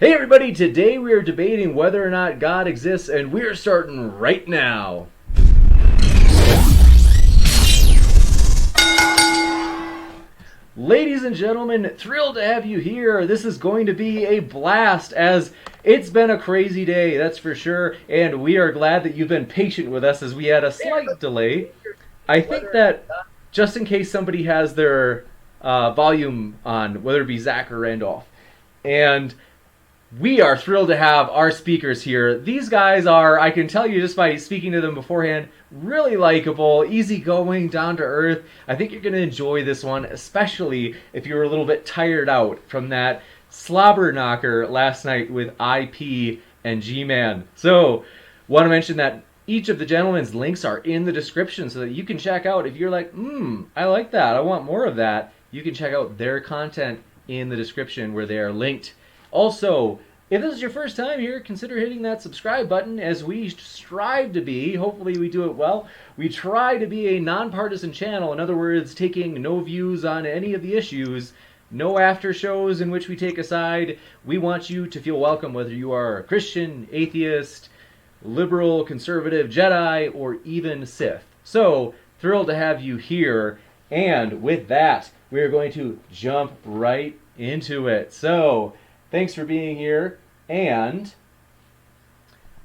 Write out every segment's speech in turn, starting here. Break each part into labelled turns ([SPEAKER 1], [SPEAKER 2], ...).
[SPEAKER 1] Hey everybody, today we are debating whether or not God exists, and we're starting right now. Ladies and gentlemen, thrilled to have you here. This is going to be a blast as it's been a crazy day, that's for sure, and we are glad that you've been patient with us as we had a slight delay. I think that just in case somebody has their volume on, whether it be Zack or Randolph, and we are thrilled to have our speakers here. These guys are, I can tell you just by speaking to them beforehand, really likable, easygoing, down to earth. I think you're going to enjoy this one, especially if you were a little bit tired out from that slobber knocker last night with IP and G-Man. So, want to mention that each of the gentlemen's links are in the description so that you can check out if you're like, I like that, I want more of that. You can check out their content in the description where they are linked. Also, if this is your first time here, consider hitting that subscribe button as we strive to be. Hopefully we do it well. We try to be a nonpartisan channel. In other words, taking no views on any of the issues, no after shows in which we take a side. We want you to feel welcome whether you are a Christian, atheist, liberal, conservative, Jedi, or even Sith. So, thrilled to have you here. And with that, we are going to jump right into it. So, thanks for being here. And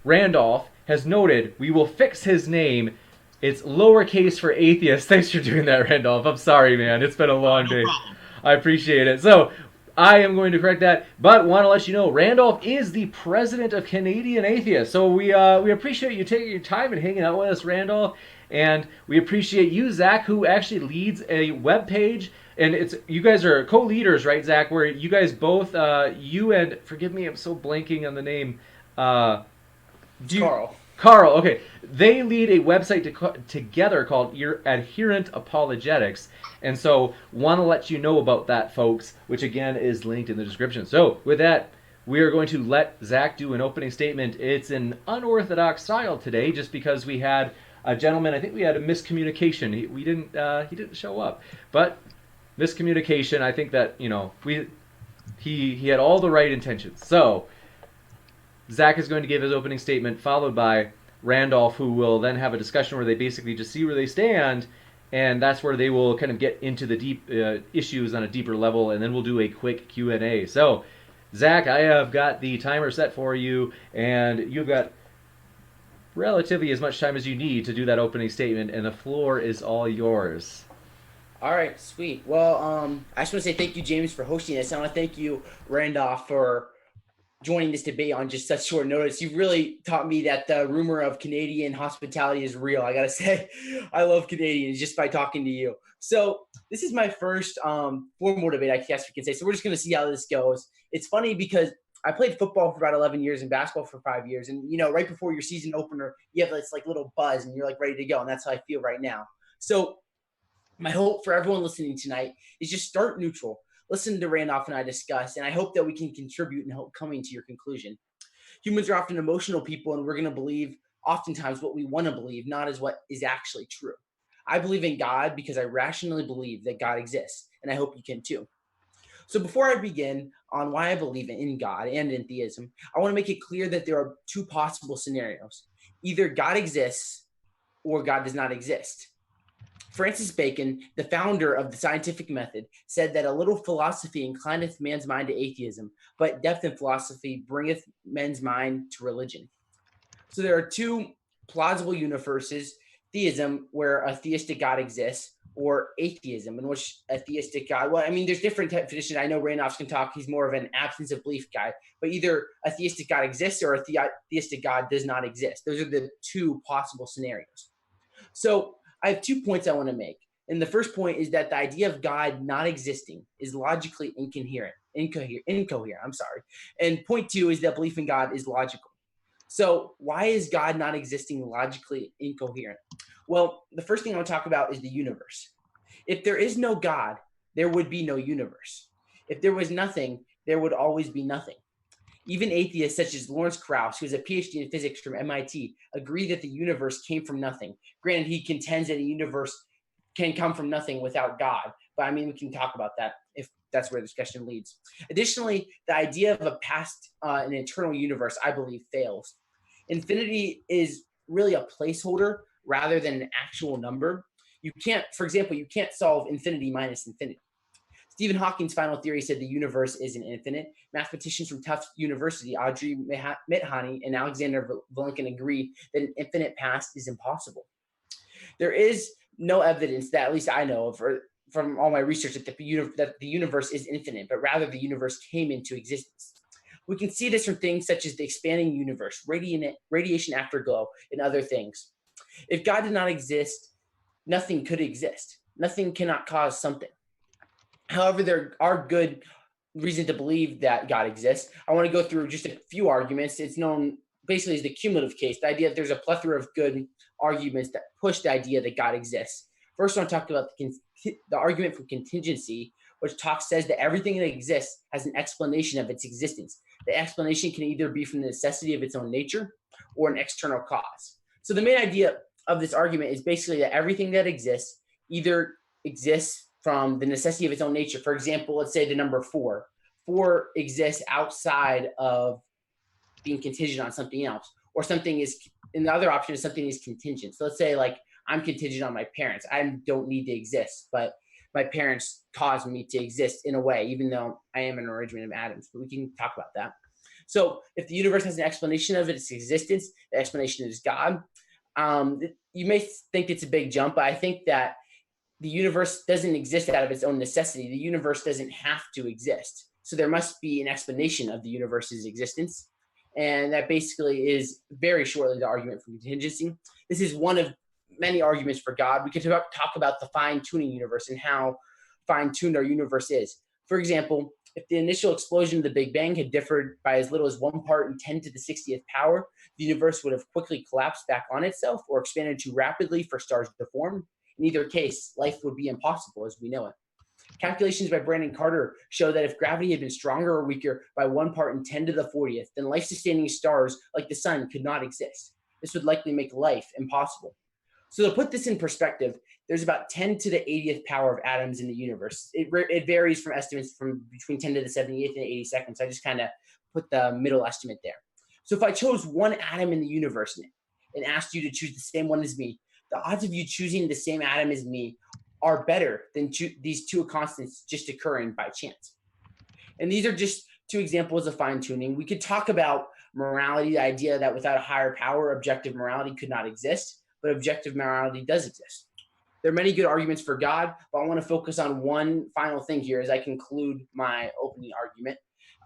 [SPEAKER 1] Randolph has noted we will fix his name. It's lowercase for atheist. Thanks for doing that, Randolph. I'm sorry, man. It's been a long day.
[SPEAKER 2] Problem.
[SPEAKER 1] I appreciate it. So I am going to correct that, but want to let you know Randolph is the president of Canadian Atheists. So we appreciate you taking your time and hanging out with us, Randolph. And we appreciate you, Zack, who actually leads a web page. And it's you guys are co-leaders, right, Zack? Where you guys both, you and forgive me, I'm so blanking on the name.
[SPEAKER 2] Carl.
[SPEAKER 1] Carl, okay. They lead a website together called Adherent Apologetics. And so, want to let you know about that, folks, which again is linked in the description. So, with that, we are going to let Zack do an opening statement. It's an unorthodox style today, just because we had a gentleman. I think we had a miscommunication. He didn't show up, but miscommunication. I think that he had all the right intentions. So Zack is going to give his opening statement, followed by Randolph, who will then have a discussion where they basically just see where they stand, and that's where they will kind of get into the deep issues on a deeper level, and then we'll do a quick Q&A. So, Zack, I have got the timer set for you, and you've got relatively as much time as you need to do that opening statement, and the floor is all yours.
[SPEAKER 2] All right, sweet. Well, I just want to say thank you, James, for hosting this. I want to thank you, Randolph, for joining this debate on just such short notice. You really taught me that the rumor of Canadian hospitality is real. I got to say, I love Canadians just by talking to you. So this is my first formal debate, I guess we can say. So we're just going to see how this goes. It's funny because I played football for about 11 years and basketball for 5 years. And, right before your season opener, you have this like little buzz and you're like ready to go. And that's how I feel right now. So my hope for everyone listening tonight is just start neutral. Listen to Randolph and I discuss, and I hope that we can contribute and help coming to your conclusion. Humans are often emotional people, and we're going to believe oftentimes what we want to believe, not as what is actually true. I believe in God because I rationally believe that God exists, and I hope you can too. So before I begin on why I believe in God and in theism, I want to make it clear that there are two possible scenarios. Either God exists or God does not exist. Francis Bacon, the founder of the scientific method, said that a little philosophy inclineth man's mind to atheism, but depth in philosophy bringeth men's mind to religion. So there are two plausible universes: theism, where a theistic God exists, or atheism, in which a theistic God, there's different definitions. I know Randolph's can talk, he's more of an absence of belief guy, but either a theistic God exists or a theistic God does not exist. Those are the two possible scenarios. So I have 2 points I want to make. And the first point is that the idea of God not existing is logically incoherent. And point 2 is that belief in God is logical. So why is God not existing logically incoherent? Well, the first thing I want to talk about is the universe. If there is no God, there would be no universe. If there was nothing, there would always be nothing. Even atheists such as Lawrence Krauss, who has a PhD in physics from MIT, agree that the universe came from nothing. Granted, he contends that the universe can come from nothing without God, but we can talk about that. if that's where the discussion leads. Additionally, the idea of a past and eternal universe, I believe, fails. Infinity is really a placeholder rather than an actual number. You can't, for example, you can't solve infinity minus infinity. Stephen Hawking's final theory said the universe isn't infinite. Mathematicians from Tufts University, Audrey Mithani and Alexander Velikin agree that an infinite past is impossible. There is no evidence that, at least I know of, or from all my research, that the universe is infinite, but rather the universe came into existence. We can see this from things such as the expanding universe, radiation afterglow, and other things. If God did not exist, nothing could exist. Nothing cannot cause something. However, there are good reasons to believe that God exists. I want to go through just a few arguments. It's known basically as the cumulative case, the idea that there's a plethora of good arguments that push the idea that God exists. First, I want to talk about the argument from contingency, which says that everything that exists has an explanation of its existence. The explanation can either be from the necessity of its own nature or an external cause. So the main idea of this argument is basically that everything that exists either exists from the necessity of its own nature. For example, let's say the number 4. 4 exists outside of being contingent on something else, or something is, and the other option is something is contingent. So let's say like I'm contingent on my parents. I don't need to exist, but my parents caused me to exist in a way, even though I am an arrangement of atoms. But we can talk about that. So if the universe has an explanation of its existence, the explanation is God. You may think it's a big jump, but I think that the universe doesn't exist out of its own necessity. The universe doesn't have to exist. So there must be an explanation of the universe's existence. And that basically is very shortly the argument for contingency. This is one of many arguments for God. We could talk about the fine-tuning universe and how fine-tuned our universe is. For example, if the initial explosion of the Big Bang had differed by as little as 1 part in 10 to the 60th power, the universe would have quickly collapsed back on itself or expanded too rapidly for stars to form. In either case, life would be impossible as we know it. Calculations by Brandon Carter show that if gravity had been stronger or weaker by 1 part in 10 to the 40th, then life-sustaining stars like the sun could not exist. This would likely make life impossible. So to put this in perspective, there's about 10 to the 80th power of atoms in the universe. It varies from estimates from between 10 to the 78th and 82nd. So I just kind of put the middle estimate there. So if I chose one atom in the universe and asked you to choose the same one as me, the odds of you choosing the same atom as me are better than these two constants just occurring by chance. And these are just 2 examples of fine-tuning. We could talk about morality, the idea that without a higher power, objective morality could not exist, but objective morality does exist. There are many good arguments for God, but I want to focus on one final thing here as I conclude my opening argument,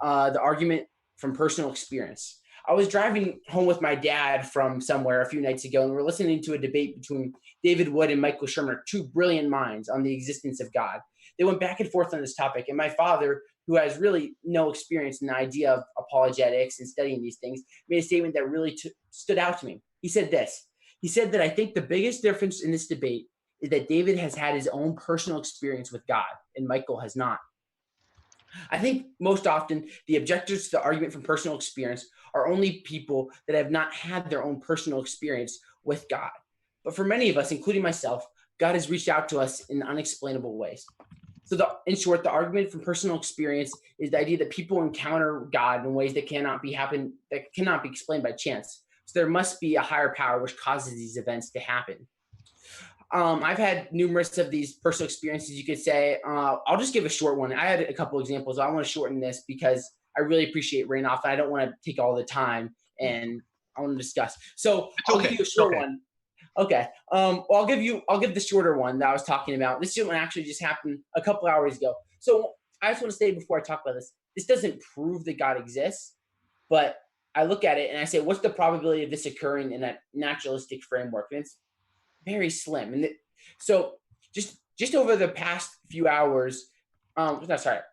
[SPEAKER 2] the argument from personal experience. I was driving home with my dad from somewhere a few nights ago, and we were listening to a debate between David Wood and Michael Shermer, 2 brilliant minds on the existence of God. They went back and forth on this topic, and my father, who has really no experience in the idea of apologetics and studying these things, made a statement that really stood out to me. He said this. He said that I think the biggest difference in this debate is that David has had his own personal experience with God, and Michael has not. I think most often the objectors to the argument from personal experience are only people that have not had their own personal experience with God. But for many of us, including myself, God has reached out to us in unexplainable ways. So in short, the argument from personal experience is the idea that people encounter God in ways that cannot be explained by chance. So there must be a higher power which causes these events to happen. I've had numerous of these personal experiences, you could say. I'll just give a short one. I had a couple examples. I want to shorten this because I really appreciate Randolph, and I don't want to take all the time, and I want to discuss. So I'll give you a short one. Okay. Well, I'll give the shorter one that I was talking about. This one actually just happened a couple hours ago. So I just want to say before I talk about this doesn't prove that God exists, but I look at it and I say, what's the probability of this occurring in a naturalistic framework? And it's very slim. And so just over the past few hours, let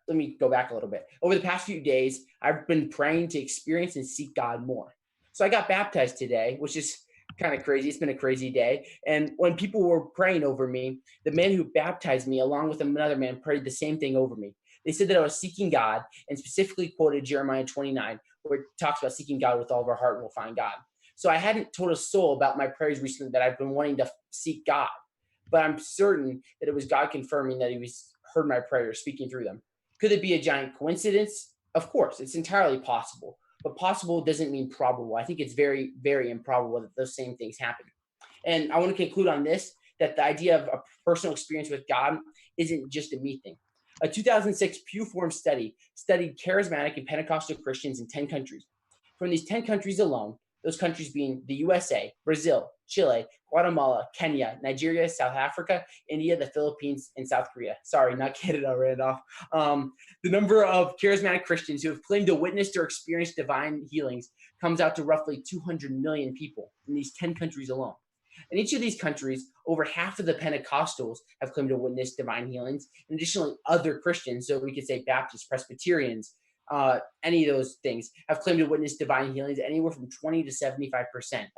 [SPEAKER 2] me go back a little bit. Over the past few days, I've been praying to experience and seek God more. So I got baptized today, which is kind of crazy. It's been a crazy day. And when people were praying over me, the man who baptized me, along with another man, prayed the same thing over me. They said that I was seeking God, and specifically quoted Jeremiah 29, where it talks about seeking God with all of our heart and we'll find God. So I hadn't told a soul about my prayers recently that I've been wanting to seek God, but I'm certain that it was God confirming that he heard my prayers, speaking through them. Could it be a giant coincidence? Of course, it's entirely possible. But possible doesn't mean probable. I think it's very, very improbable that those same things happen. And I want to conclude on this, that the idea of a personal experience with God isn't just a me thing. A 2006 Pew Forum study studied charismatic and Pentecostal Christians in 10 countries. From these 10 countries alone, those countries being the USA, Brazil, Chile, Guatemala, Kenya, Nigeria, South Africa, India, the Philippines, and South Korea. Sorry, not Canada, Randolph. The number of charismatic Christians who have claimed to witness or experience divine healings comes out to roughly 200 million people in these 10 countries alone. In each of these countries, over half of the Pentecostals have claimed to witness divine healings, and additionally, other Christians, so we could say Baptists, Presbyterians, any of those things, have claimed to witness divine healings anywhere from 20 to 75%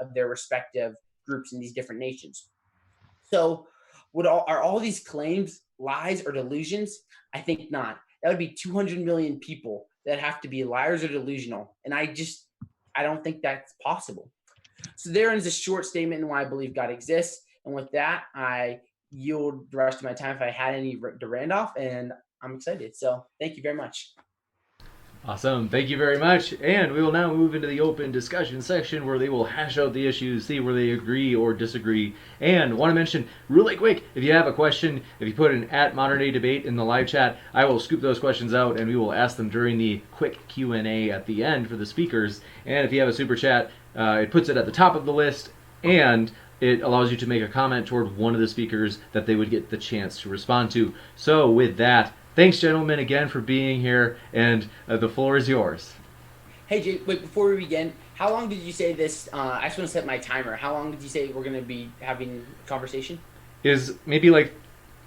[SPEAKER 2] of their respective groups in these different nations. So, are all these claims lies or delusions? I think not. That would be 200 million people that have to be liars or delusional, and I don't think that's possible. So there is a short statement on why I believe God exists. And with that, I yield the rest of my time if I had any to Randolph, and I'm excited. So thank you very much.
[SPEAKER 1] Awesome. Thank you very much. And we will now move into the open discussion section where they will hash out the issues, see where they agree or disagree. And want to mention really quick, if you have a question, if you put an @ModernDayDebate in the live chat, I will scoop those questions out and we will ask them during the quick Q&A at the end for the speakers. And if you have a super chat, it puts it at the top of the list and it allows you to make a comment toward one of the speakers that they would get the chance to respond to. So with that, thanks, gentlemen, again for being here, and the floor is yours.
[SPEAKER 2] Hey, Jay, wait, before we begin, how long did you say this? I just want to set my timer. How long did you say we're going to be having a conversation?
[SPEAKER 1] Is maybe like,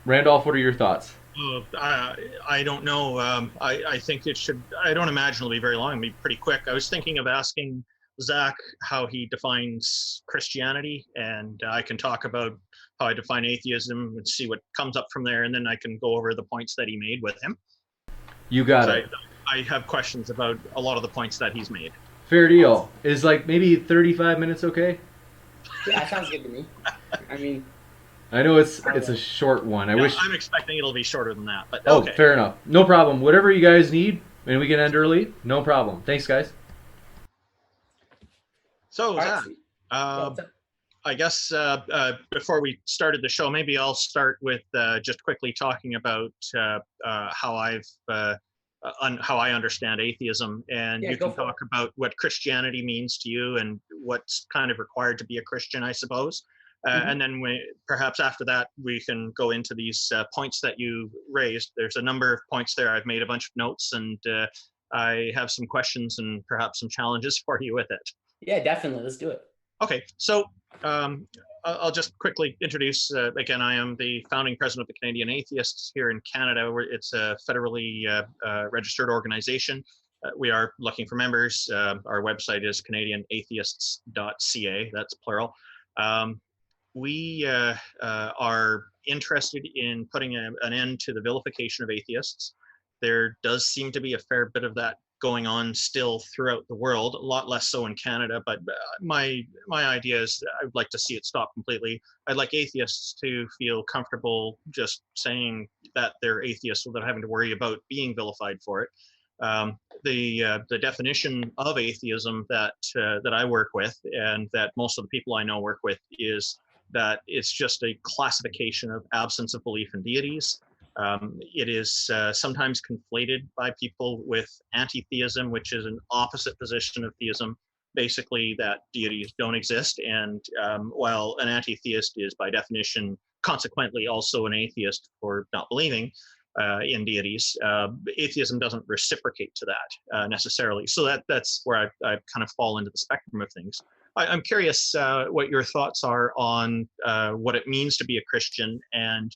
[SPEAKER 1] Randolph, what are your thoughts?
[SPEAKER 3] I don't know. I think it should, I don't imagine it'll be very long. It'll be pretty quick. I was thinking of asking Zack how he defines Christianity, and I can talk about how I define atheism and see what comes up from there, and then I can go over the points that he made with him.
[SPEAKER 1] You got it.
[SPEAKER 3] I have questions about a lot of the points that he's made.
[SPEAKER 1] Fair deal. Is like maybe 35 minutes okay?
[SPEAKER 2] Yeah, that sounds good to me. I mean,
[SPEAKER 1] I know it's a short one. I wish.
[SPEAKER 3] I'm expecting it'll be shorter than that, but
[SPEAKER 1] Oh,
[SPEAKER 3] okay.
[SPEAKER 1] fair enough. No problem. Whatever you guys need, and we can end early. No problem. Thanks, guys.
[SPEAKER 3] So,
[SPEAKER 2] all
[SPEAKER 3] Zack,
[SPEAKER 2] right,
[SPEAKER 3] I guess before we started the show, maybe I'll start with just quickly talking about how I understand atheism, and
[SPEAKER 2] Yeah,
[SPEAKER 3] you
[SPEAKER 2] go
[SPEAKER 3] can
[SPEAKER 2] for it.
[SPEAKER 3] talk about what Christianity means to you and what's kind of required to be a Christian, I suppose. And then perhaps after that, we can go into these points that you raised. There's a number of points there. I've made a bunch of notes, and I have some questions and perhaps some challenges for you with it.
[SPEAKER 2] Yeah, definitely. Let's do it.
[SPEAKER 3] Okay, so I'll just quickly introduce, again, I am the founding president of the Canadian Atheists here in Canada. It's a federally registered organization. We are looking for members. Our website is canadianatheists.ca, that's plural. We are interested in putting an end to the vilification of atheists. There does seem to be a fair bit of that going on still throughout the world, a lot less so in Canada, but my idea is I would like to see it stop completely. I'd like atheists to feel comfortable just saying that they're atheists without having to worry about being vilified for it. The definition of atheism that I work with, and that most of the people I know work with, is that it's just a classification of absence of belief in deities. It is sometimes conflated by people with anti-theism, which is an opposite position of theism, basically that deities don't exist. And while an anti-theist is by definition consequently also an atheist for not believing in deities, atheism doesn't reciprocate to that necessarily. So that's where I kind of fall into the spectrum of things. I'm curious what your thoughts are on what it means to be a Christian, and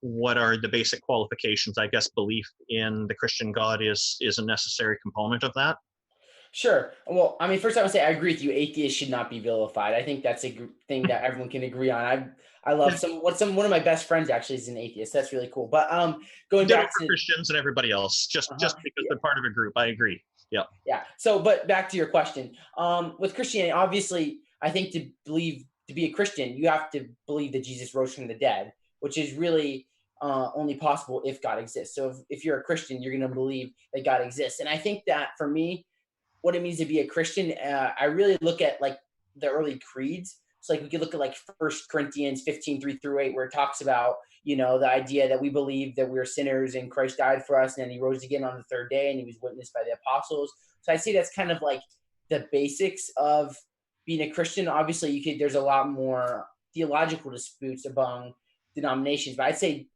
[SPEAKER 3] what are the basic qualifications. I guess belief in the Christian God is a necessary component of that.
[SPEAKER 2] Sure. Well, I mean, first I would say I agree with you. Atheists should not be vilified. I think that's a thing that everyone can agree on. I love one of my best friends actually is an atheist. That's really cool. But going back to
[SPEAKER 3] Christians and everybody else, just because they're part of a group. I agree. Yeah.
[SPEAKER 2] Yeah. So, but back to your question. With Christianity, obviously, I think to be a Christian, you have to believe that Jesus rose from the dead, which is really only possible if God exists. So if you're a Christian, you're going to believe that God exists. And I think that for me, what it means to be a Christian, I really look at like the early creeds. So like we could look at like 1 Corinthians 15:3-8, where it talks about, the idea that we believe that we're sinners and Christ died for us and then he rose again on the third day and he was witnessed by the apostles. So I see that's kind of like the basics of being a Christian. Obviously, there's a lot more theological disputes among denominations, but I'd say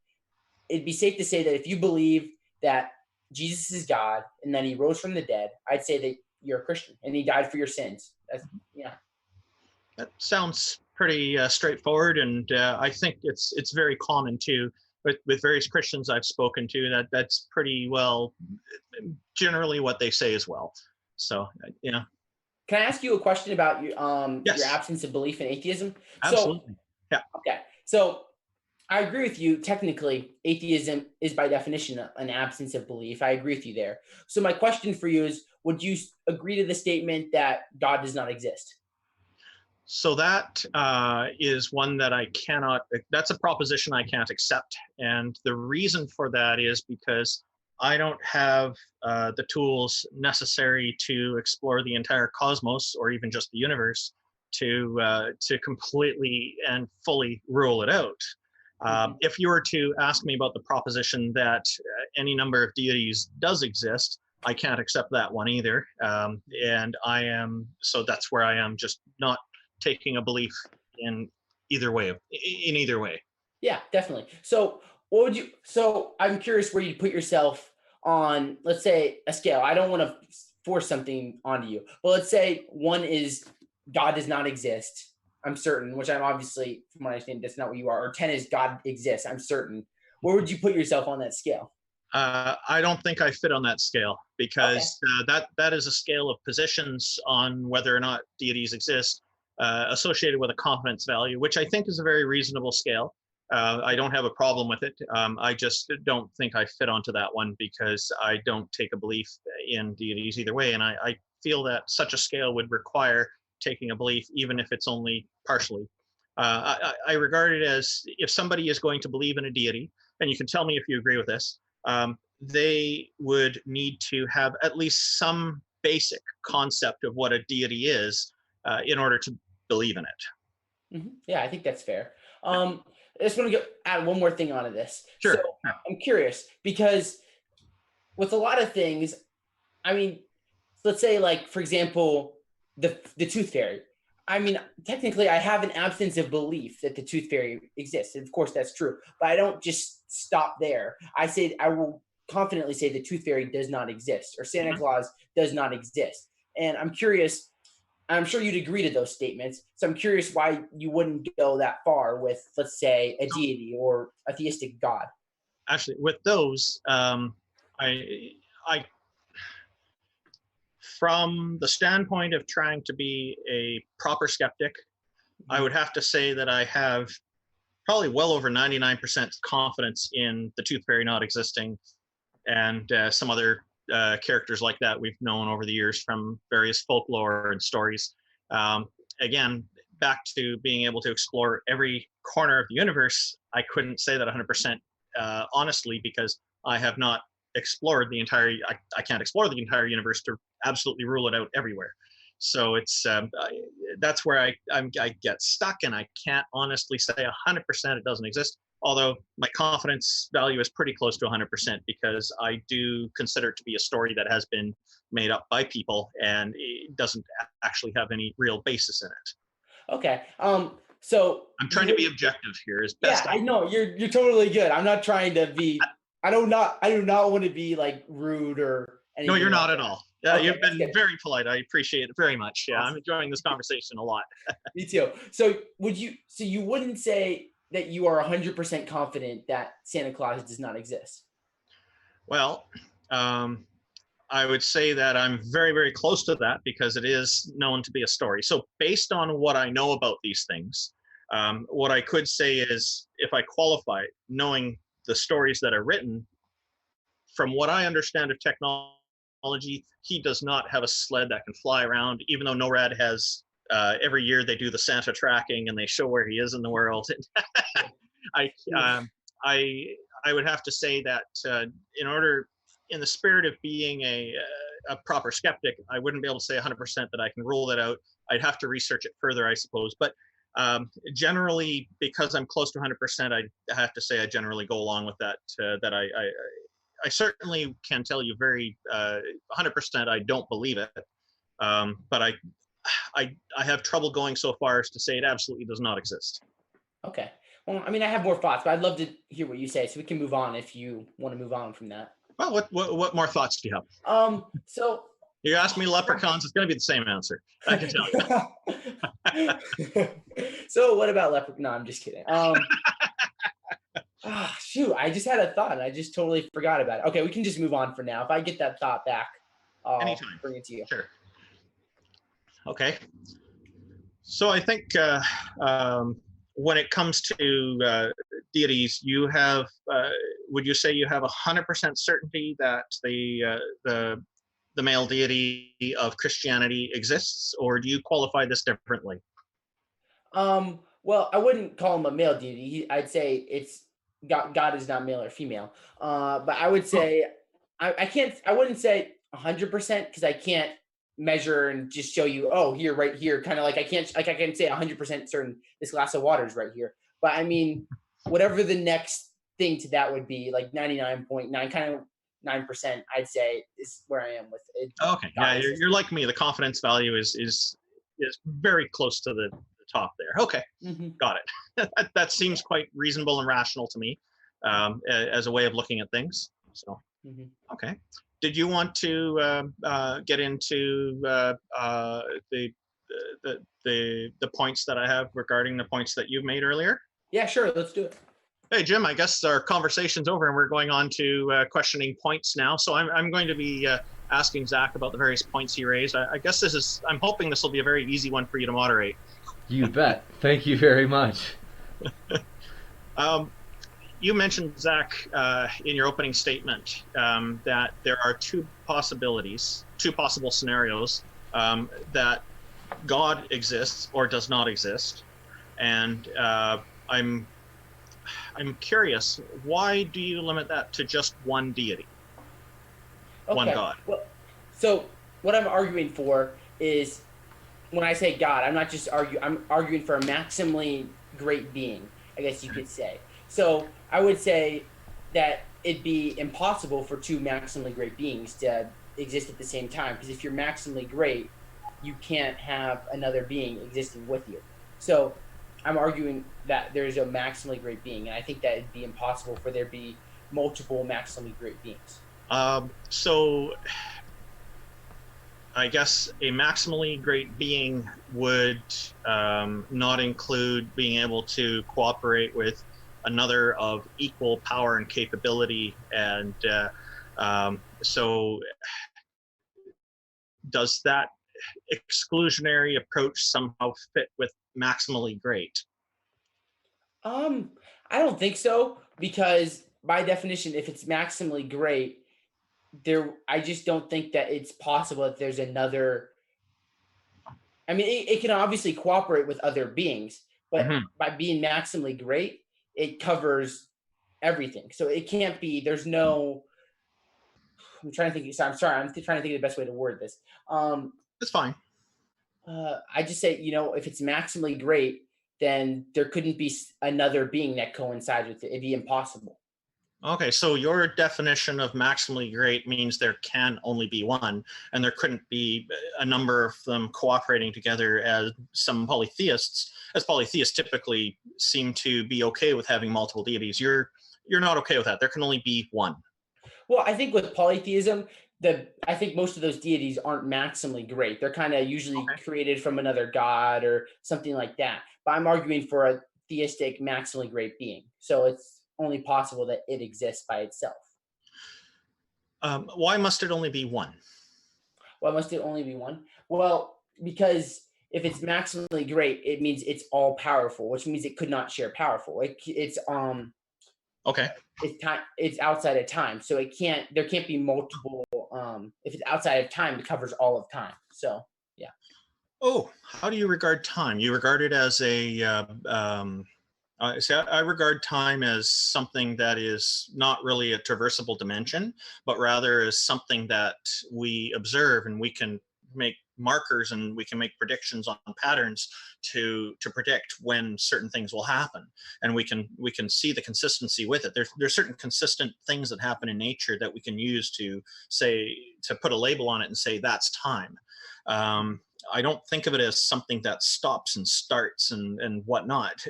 [SPEAKER 2] it'd be safe to say that if you believe that Jesus is God and that he rose from the dead, I'd say that you're a Christian and he died for your sins.
[SPEAKER 3] That sounds pretty straightforward, and I think it's very common too with various Christians I've spoken to. That's pretty well generally what they say as well. So
[SPEAKER 2] Can I ask you a question about
[SPEAKER 3] Yes.
[SPEAKER 2] your absence of belief in atheism?
[SPEAKER 3] Absolutely. Yeah.
[SPEAKER 2] Okay. So I agree with you. Technically, atheism is by definition an absence of belief. I agree with you there. So my question for you is, would you agree to the statement that God does not exist?
[SPEAKER 3] So that is one that that's a proposition I can't accept. And the reason for that is because I don't have the tools necessary to explore the entire cosmos or even just the universe to completely and fully rule it out. If you were to ask me about the proposition that any number of deities does exist, I can't accept that one either. So that's where I am, just not taking a belief in either way.
[SPEAKER 2] Yeah, definitely. So I'm curious where you put yourself on, let's say, a scale. I don't want to force something onto you, but let's say 1 is God does not exist, I'm certain, which I'm obviously, from what I understand, that's not what you are. Or 10 is God exists, I'm certain. Where would you put yourself on that scale?
[SPEAKER 3] I don't think I fit on that scale because that is a scale of positions on whether or not deities exist, associated with a confidence value, which I think is a very reasonable scale. I don't have a problem with it. I just don't think I fit onto that one because I don't take a belief in deities either way. And I feel that such a scale would require taking a belief, even if it's only partially. I regard it as, if somebody is going to believe in a deity, and you can tell me if you agree with this, they would need to have at least some basic concept of what a deity is in order to believe in it.
[SPEAKER 2] Mm-hmm. Yeah, I think that's fair. I just want to add one more thing onto this.
[SPEAKER 3] Sure.
[SPEAKER 2] So I'm curious because with a lot of things, I mean, let's say, like, for example, the tooth fairy. I mean, technically, I have an absence of belief that the tooth fairy exists. And of course, that's true. But I don't just stop there. I will confidently say the tooth fairy does not exist, or Santa Claus does not exist. And I'm curious, I'm sure you'd agree to those statements. So I'm curious why you wouldn't go that far with, let's say, a deity or a theistic God.
[SPEAKER 3] Actually, with those, from the standpoint of trying to be a proper skeptic, I would have to say that I have probably well over 99% confidence in the tooth fairy not existing, and some other characters like that we've known over the years from various folklore and stories. Again, back to being able to explore every corner of the universe, I couldn't say that 100% honestly, because I have not explored the entire, I can't explore the entire universe to absolutely rule it out everywhere. So it's that's where I get stuck, and I can't honestly say 100% it doesn't exist. Although my confidence value is pretty close to 100% because I do consider it to be a story that has been made up by people and it doesn't actually have any real basis in it.
[SPEAKER 2] Okay. So
[SPEAKER 3] I'm trying to be objective here as best.
[SPEAKER 2] I know you're totally good. I'm not trying to be. I do not want to be like rude or anything.
[SPEAKER 3] No, you're not
[SPEAKER 2] like
[SPEAKER 3] at
[SPEAKER 2] that.
[SPEAKER 3] all. Yeah,
[SPEAKER 2] Okay,
[SPEAKER 3] you've been
[SPEAKER 2] good.
[SPEAKER 3] very polite. I appreciate it very much. Yeah,
[SPEAKER 2] Awesome.
[SPEAKER 3] I'm enjoying this conversation a lot.
[SPEAKER 2] Me too. So you wouldn't say that you are 100% confident that Santa Claus does not exist?
[SPEAKER 3] Well, I would say that I'm very, very close to that because it is known to be a story. So based on what I know about these things, what I could say is, if I qualify, knowing the stories that are written, from what I understand of technology, he does not have a sled that can fly around, even though NORAD has, every year they do the Santa tracking and they show where he is in the world. I would have to say that in the spirit of being a proper skeptic, I wouldn't be able to say 100% that I can rule that out. I'd have to research it further, I suppose. But generally, because I'm close to 100%, I have to say I generally go along with that. That I certainly can tell you very 100% I don't believe it. But I have trouble going so far as to say it absolutely does not exist.
[SPEAKER 2] Okay. Well, I mean, I have more thoughts, but I'd love to hear what you say, so we can move on if you want to move on from that.
[SPEAKER 3] Well, what more thoughts do you have?
[SPEAKER 2] So
[SPEAKER 3] You ask me leprechauns, it's going to be the same answer. I can tell you.
[SPEAKER 2] So what about leprechaun? No, I'm just kidding. Shoot, I just had a thought and I just totally forgot about it. Okay, we can just move on for now. If I get that thought back, I'll
[SPEAKER 3] Anytime.
[SPEAKER 2] bring it to you.
[SPEAKER 3] Sure. Okay. So I think when it comes to deities, you have, would you say you have 100% certainty that the male deity of Christianity exists, or do you qualify this differently?
[SPEAKER 2] Well, I wouldn't call him a male deity. I'd say it's God is not male or female. But I would say I wouldn't say 100% because I can't measure and just show you, oh, here, right here, kind of like I can say 100% certain this glass of water is right here. But I mean, whatever the next thing to that would be, like 99.9, kind of 9%, I'd say is where I am with it.
[SPEAKER 3] Okay, yeah, you're like me. The confidence value is very close to the top there. Okay, got it. That seems quite reasonable and rational to me as a way of looking at things. So, okay. Did you want to get into the points that I have regarding the points that you've made earlier?
[SPEAKER 2] Yeah, sure. Let's do it.
[SPEAKER 3] Hey, Jim, I guess our conversation's over and we're going on to questioning points now. So I'm going to be asking Zach about the various points he raised. I guess I'm hoping this will be a very easy one for you to moderate.
[SPEAKER 1] You bet. Thank you very much.
[SPEAKER 3] You mentioned, Zach, in your opening statement that there are two possible scenarios that God exists or does not exist. And I'm curious, why do you limit that to just one deity? Okay. One God.
[SPEAKER 2] Well, so what I'm arguing for is, when I say God, I'm not just I'm arguing for a maximally great being, I guess you could say. So I would say that it'd be impossible for two maximally great beings to exist at the same time, because if you're maximally great, you can't have another being existing with you. So I'm arguing that there's a maximally great being, and I think that it'd be impossible for there to be multiple maximally great beings.
[SPEAKER 3] So I guess a maximally great being would not include being able to cooperate with another of equal power and capability, and so does that exclusionary approach somehow fit with maximally great?
[SPEAKER 2] I don't think so, because by definition, if it's maximally great, I just don't think that it's possible that there's another. I mean, it can obviously cooperate with other beings, but by being maximally great, it covers everything. So it can't be. There's no. I'm trying to think. I'm sorry. I'm trying to think of the best way to word this.
[SPEAKER 3] That's fine.
[SPEAKER 2] I just say, if it's maximally great, then there couldn't be another being that coincides with it. It'd be impossible.
[SPEAKER 3] Okay, so your definition of maximally great means there can only be one, and there couldn't be a number of them cooperating together, as some polytheists typically seem to be okay with having multiple deities. You're not okay with that. There can only be one.
[SPEAKER 2] Well, I think with polytheism, I think most of those deities aren't maximally great. They're kind of usually created from another god or something like that. But I'm arguing for a theistic maximally great being. So it's only possible that it exists by itself.
[SPEAKER 3] Why must it only be one?
[SPEAKER 2] Why must it only be one? Well, because if it's maximally great, it means it's all powerful, which means it could not share powerful. It's
[SPEAKER 3] okay.
[SPEAKER 2] It's outside of time, so there can't be multiple. If it's outside of time, it covers all of time. So yeah.
[SPEAKER 3] Oh, how do you regard time? You regard it as a See, I regard time as something that is not really a traversable dimension, but rather as something that we observe, and we can make markers and we can make predictions on patterns to predict when certain things will happen, and we can see the consistency with it. There's certain consistent things that happen in nature that we can use to say, to put a label on it and say that's time. I don't think of it as something that stops and starts and whatnot.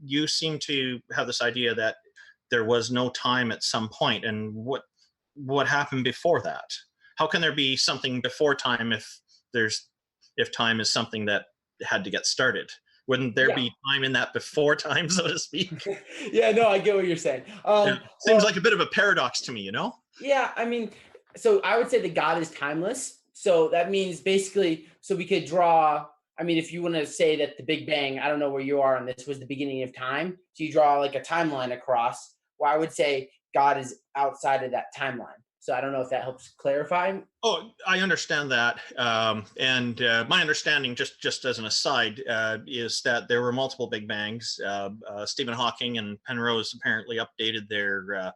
[SPEAKER 3] You seem to have this idea that there was no time at some point, and what happened before that? How can there be something before time if time is something that had to get started? Wouldn't there
[SPEAKER 2] Yeah.
[SPEAKER 3] be time in that before time, so to speak?
[SPEAKER 2] Yeah, no, I get what you're saying.
[SPEAKER 3] Yeah. Seems like a bit of a paradox to me, you know?
[SPEAKER 2] Yeah, I mean, so I would say that God is timeless. So that means basically, so we could draw. I mean, if you want to say that the Big Bang, I don't know where you are on this, was the beginning of time. So you draw like a timeline across. Well, I would say God is outside of that timeline. So I don't know if that helps clarify.
[SPEAKER 3] Oh, I understand that, and my understanding, just as an aside, is that there were multiple Big Bangs. Stephen Hawking and Penrose apparently updated their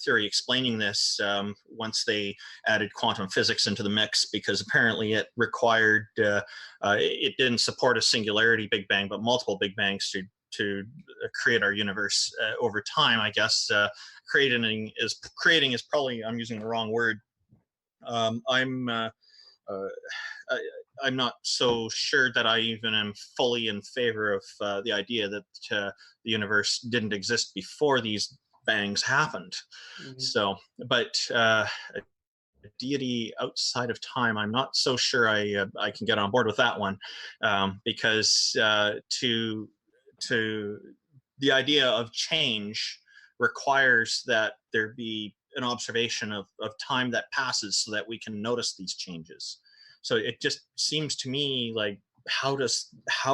[SPEAKER 3] theory explaining this once they added quantum physics into the mix, because apparently it required it didn't support a singularity Big Bang, but multiple Big Bangs to create our universe over time. I guess creating is probably, I'm using the wrong word. I'm not so sure that I even am fully in favor of the idea that the universe didn't exist before these bangs happened.
[SPEAKER 2] Mhm.
[SPEAKER 3] So, but a deity outside of time, I'm not so sure I can get on board with that one, because to the idea of change requires that there be an observation of time that passes so that we can notice these changes. So it just seems to me like, how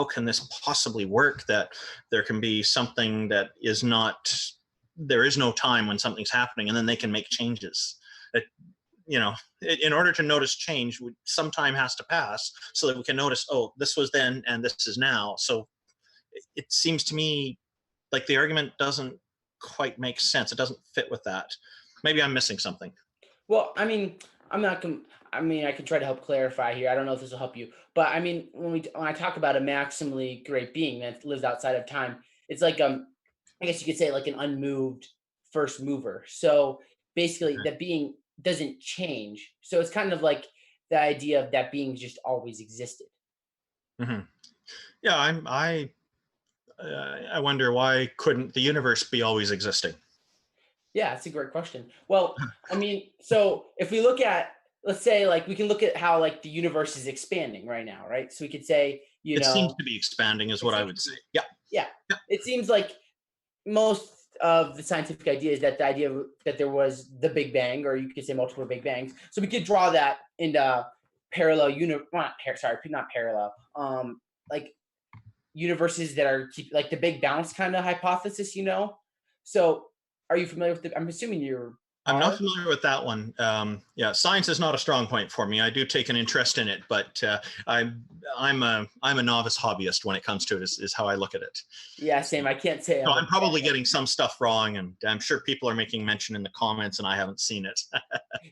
[SPEAKER 3] can this possibly work, that there can be something that is not, there is no time when something's happening, and then they can make changes. It, in order to notice change, some time has to pass so that we can notice, oh, this was then and this is now. So it seems to me like the argument doesn't quite make sense. It doesn't fit with that. Maybe I'm missing something.
[SPEAKER 2] Well, I mean, I'm not. I mean, I can try to help clarify here. I don't know if this will help you, but I mean, when I talk about a maximally great being that lives outside of time, it's like I guess you could say like an unmoved first mover. So basically, that being doesn't change. So it's kind of like the idea of that being just always existed.
[SPEAKER 3] Mm-hmm. Yeah, I wonder, why couldn't the universe be always existing?
[SPEAKER 2] Yeah, that's a great question. Well, I mean, so if we look at, let's say, like we can look at how like the universe is expanding right now, right? So we could say,
[SPEAKER 3] It seems to be expanding, is
[SPEAKER 2] it
[SPEAKER 3] what I
[SPEAKER 2] seems
[SPEAKER 3] would
[SPEAKER 2] to
[SPEAKER 3] say.
[SPEAKER 2] be,
[SPEAKER 3] Yeah.
[SPEAKER 2] yeah,
[SPEAKER 3] Yeah.
[SPEAKER 2] it seems like most of the scientific idea is that the idea that there was the Big Bang, or you could say multiple Big Bangs. So we could draw that into parallel not parallel, like universes that are like the Big Bounce kind of hypothesis. So are you familiar with I'm assuming you
[SPEAKER 3] I'm not
[SPEAKER 2] are.
[SPEAKER 3] familiar with that one. Yeah, science is not a strong point for me. I do take an interest in it, but I'm a novice hobbyist when it comes to it. Is how I look at it.
[SPEAKER 2] Yeah, same. I can't say
[SPEAKER 3] So
[SPEAKER 2] I'm
[SPEAKER 3] I'm probably getting some stuff wrong, and I'm sure people are making mention in the comments, and I haven't seen it.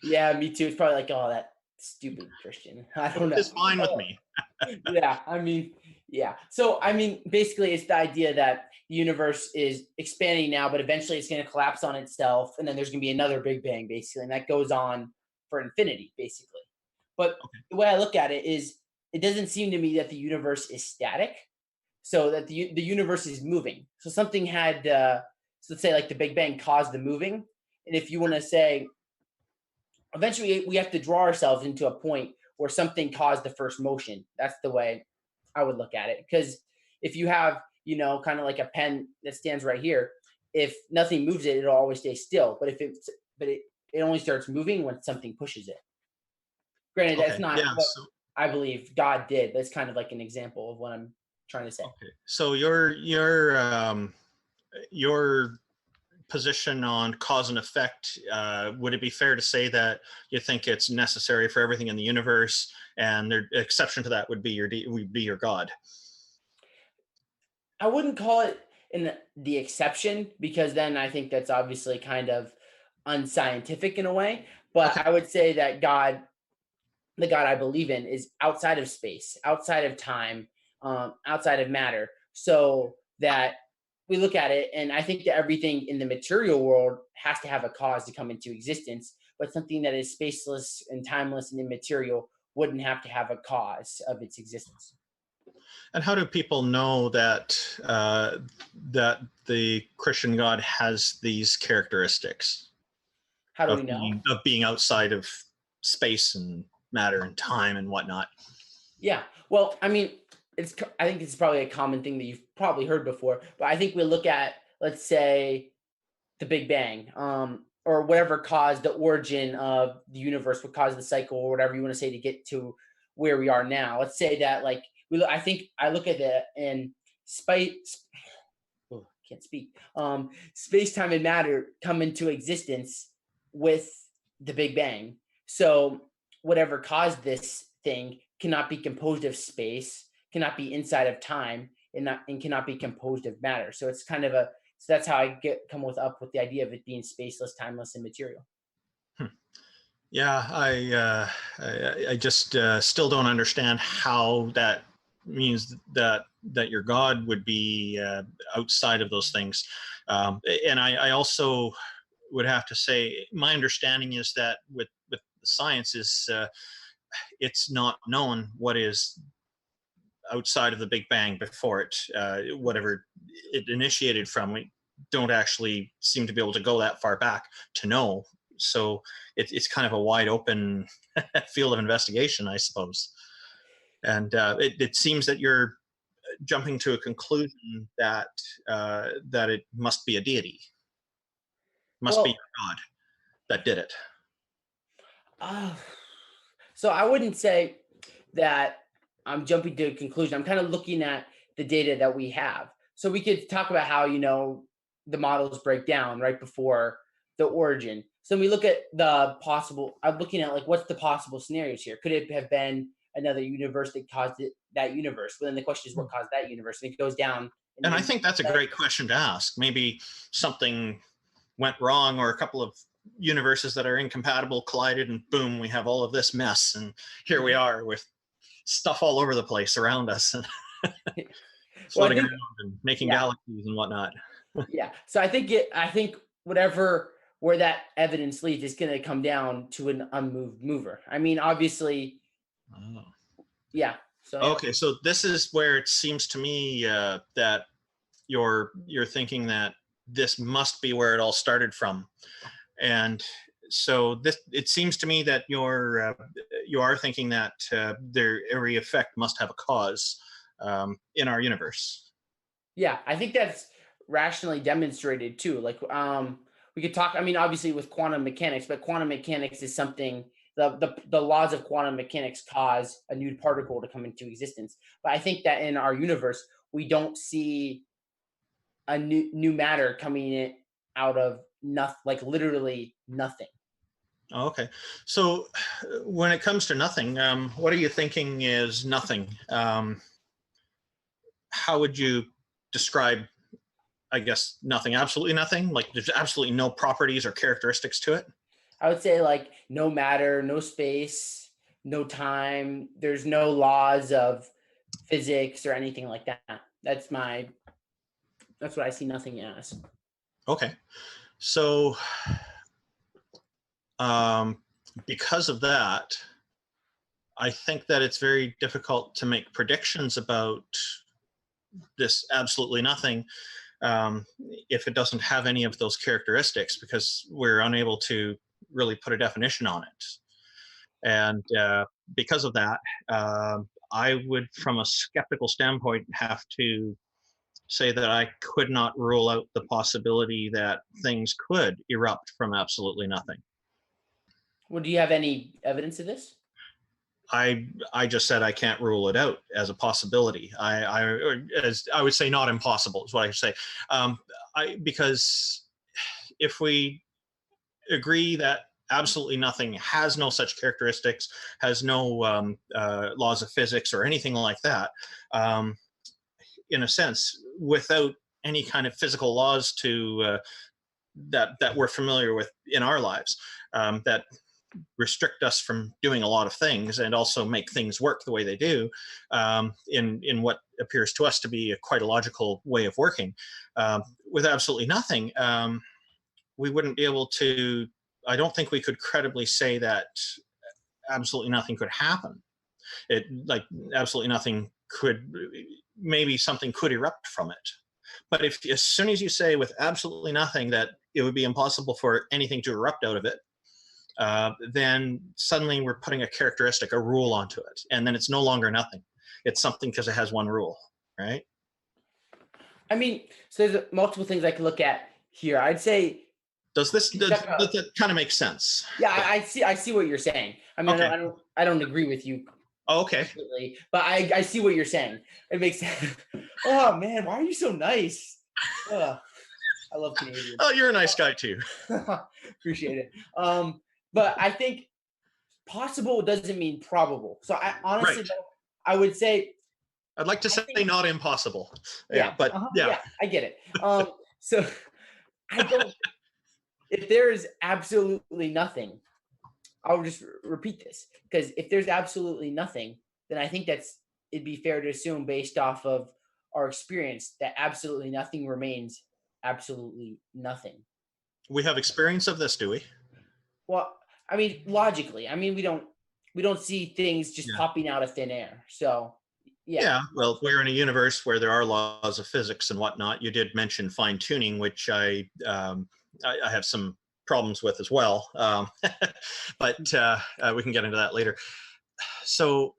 [SPEAKER 2] Yeah, me too. It's probably like, oh, that stupid Christian. I don't
[SPEAKER 3] Which
[SPEAKER 2] know.
[SPEAKER 3] is fine with me.
[SPEAKER 2] Yeah, I mean, yeah. So, I mean, basically, it's the idea that the universe is expanding now, but eventually it's going to collapse on itself, and then there's going to be another Big Bang, basically, and that goes on for infinity, basically. But the way I look at it is, it doesn't seem to me that the universe is static, so that the universe is moving. So something had, so let's say, like the Big Bang caused the moving, and if you want to say, eventually we have to draw ourselves into a point where something caused the first motion. That's the way I would look at it. Because if you have, kind of like a pen that stands right here, if nothing moves it, it'll always stay still. But it only starts moving when something pushes it. Granted, that's
[SPEAKER 3] Okay.
[SPEAKER 2] not
[SPEAKER 3] Yeah.
[SPEAKER 2] what I believe God did. That's kind of like an example of what I'm trying to say.
[SPEAKER 3] Okay. So your position on cause and effect, would it be fair to say that you think it's necessary for everything in the universe, and the exception to that would be your God?
[SPEAKER 2] I wouldn't call it in the exception, because then I think that's obviously kind of unscientific in a way. But
[SPEAKER 3] Okay.
[SPEAKER 2] I would say that God, the God I believe in, is outside of space, outside of time, outside of matter. So that we look at it, and I think that everything in the material world has to have a cause to come into existence, but something that is spaceless and timeless and immaterial wouldn't have to have a cause of its existence.
[SPEAKER 3] And how do people know that that the Christian God has these characteristics
[SPEAKER 2] How do we know?
[SPEAKER 3] of being outside of space and matter and time and whatnot?
[SPEAKER 2] Yeah. Well, I mean, I think it's probably a common thing that you've probably heard before, but I think we look at, let's say, the Big Bang, or whatever caused the origin of the universe, what caused the cycle, or whatever you want to say to get to where we are now. Let's say that, like, I think I look at it in space. Oh, can't speak. Space, time, and matter come into existence with the Big Bang. So whatever caused this thing cannot be composed of space, cannot be inside of time, and cannot be composed of matter. So it's kind of a so that's how I come up with the idea of it being spaceless, timeless, and material.
[SPEAKER 3] Yeah, I just still don't understand how that means that your God would be outside of those things. And I also would have to say my understanding is that with science is it's not known what is outside of the Big Bang before it, whatever it initiated from. We don't actually seem to be able to go that far back to know. So it's kind of a wide open field of investigation, I suppose. And it seems that you're jumping to a conclusion that that it must be a deity, must be
[SPEAKER 2] Well,
[SPEAKER 3] your God that did it.
[SPEAKER 2] uh, so I wouldn't say that I'm jumping to a conclusion. I'm kind of looking at the data that we have. So we could talk about how, the models break down right before the origin. So we look at the possible, I'm looking at, like, what's the possible scenarios here? Could it have been another universe that caused that universe? But then the question is, what caused that universe? And it goes down.
[SPEAKER 3] And I think that's a great question to ask. Maybe something went wrong, or a couple of universes that are incompatible collided, and boom, we have all of this mess, and here we are with stuff all over the place around us, and floating around and making
[SPEAKER 2] yeah,
[SPEAKER 3] galaxies and whatnot.
[SPEAKER 2] yeah. So I think where that evidence leads is going to come down to an unmoved mover. I mean, obviously,
[SPEAKER 3] Oh.
[SPEAKER 2] yeah. So
[SPEAKER 3] Okay, so this is where it seems to me that you're thinking that this must be where it all started from, and so this, it seems to me that you are thinking that every effect must have a cause in our universe.
[SPEAKER 2] yeah, I think that's rationally demonstrated too. Like, we could talk. I mean, obviously with quantum mechanics, but quantum mechanics is something. The laws of quantum mechanics cause a new particle to come into existence. But I think that in our universe, we don't see a new matter coming in out of nothing, like literally nothing.
[SPEAKER 3] Oh, okay, so when it comes to nothing, what are you thinking is nothing? How would you describe, I guess, nothing? Absolutely nothing? Like there's absolutely no properties or characteristics to it?
[SPEAKER 2] I would say, like, no matter, no space, no time. There's no laws of physics or anything like that. That's what I see nothing as.
[SPEAKER 3] Okay, so um, because of that, I think that it's very difficult to make predictions about this absolutely nothing if it doesn't have any of those characteristics, because we're unable to really put a definition on it. And because of that, I would, from a skeptical standpoint, have to say that I could not rule out the possibility that things could erupt from absolutely nothing.
[SPEAKER 2] Well, do you have any evidence of this?
[SPEAKER 3] I just said I can't rule it out as a possibility. As I would say, not impossible is what I say. Because if we agree that absolutely nothing has no such characteristics, has no laws of physics or anything like that, in a sense, without any kind of physical laws to that we're familiar with in our lives that restrict us from doing a lot of things and also make things work the way they do in what appears to us to be quite a logical way of working. With absolutely nothing, we wouldn't be able to, I don't think we could credibly say that absolutely nothing could happen. It, like, absolutely nothing could, maybe something could erupt from it. But if as soon as you say with absolutely nothing that it would be impossible for anything to erupt out of it, then suddenly we're putting a characteristic, a rule onto it, and then it's no longer nothing. It's something because it has one rule, right?
[SPEAKER 2] I mean, so there's multiple things I can look at here. I'd say.
[SPEAKER 3] Does that kind of make sense?
[SPEAKER 2] Yeah, I see what you're saying. I mean,
[SPEAKER 3] Okay.
[SPEAKER 2] I don't agree with you.
[SPEAKER 3] Oh, okay.
[SPEAKER 2] Completely, but I see what you're saying. It makes sense. Oh man, why are you so nice? I love Canadians.
[SPEAKER 3] Oh, you're a nice guy too.
[SPEAKER 2] Appreciate it. But I think possible doesn't mean probable. So I honestly,
[SPEAKER 3] Right.
[SPEAKER 2] I would say
[SPEAKER 3] I'd like to say not impossible. Yeah, but
[SPEAKER 2] yeah, I get it. So I don't. If there is absolutely nothing, I'll just repeat this, because if there's absolutely nothing, then I think it'd be fair to assume, based off of our experience, that absolutely nothing remains absolutely nothing.
[SPEAKER 3] we have experience of this, do we?
[SPEAKER 2] Well, I mean, logically, I mean, we don't see things just popping out of thin air. So, yeah.
[SPEAKER 3] Yeah, well, we're in a universe where there are laws of physics and whatnot. You did mention fine tuning, which I have some problems with as well, but we can get into that later. So,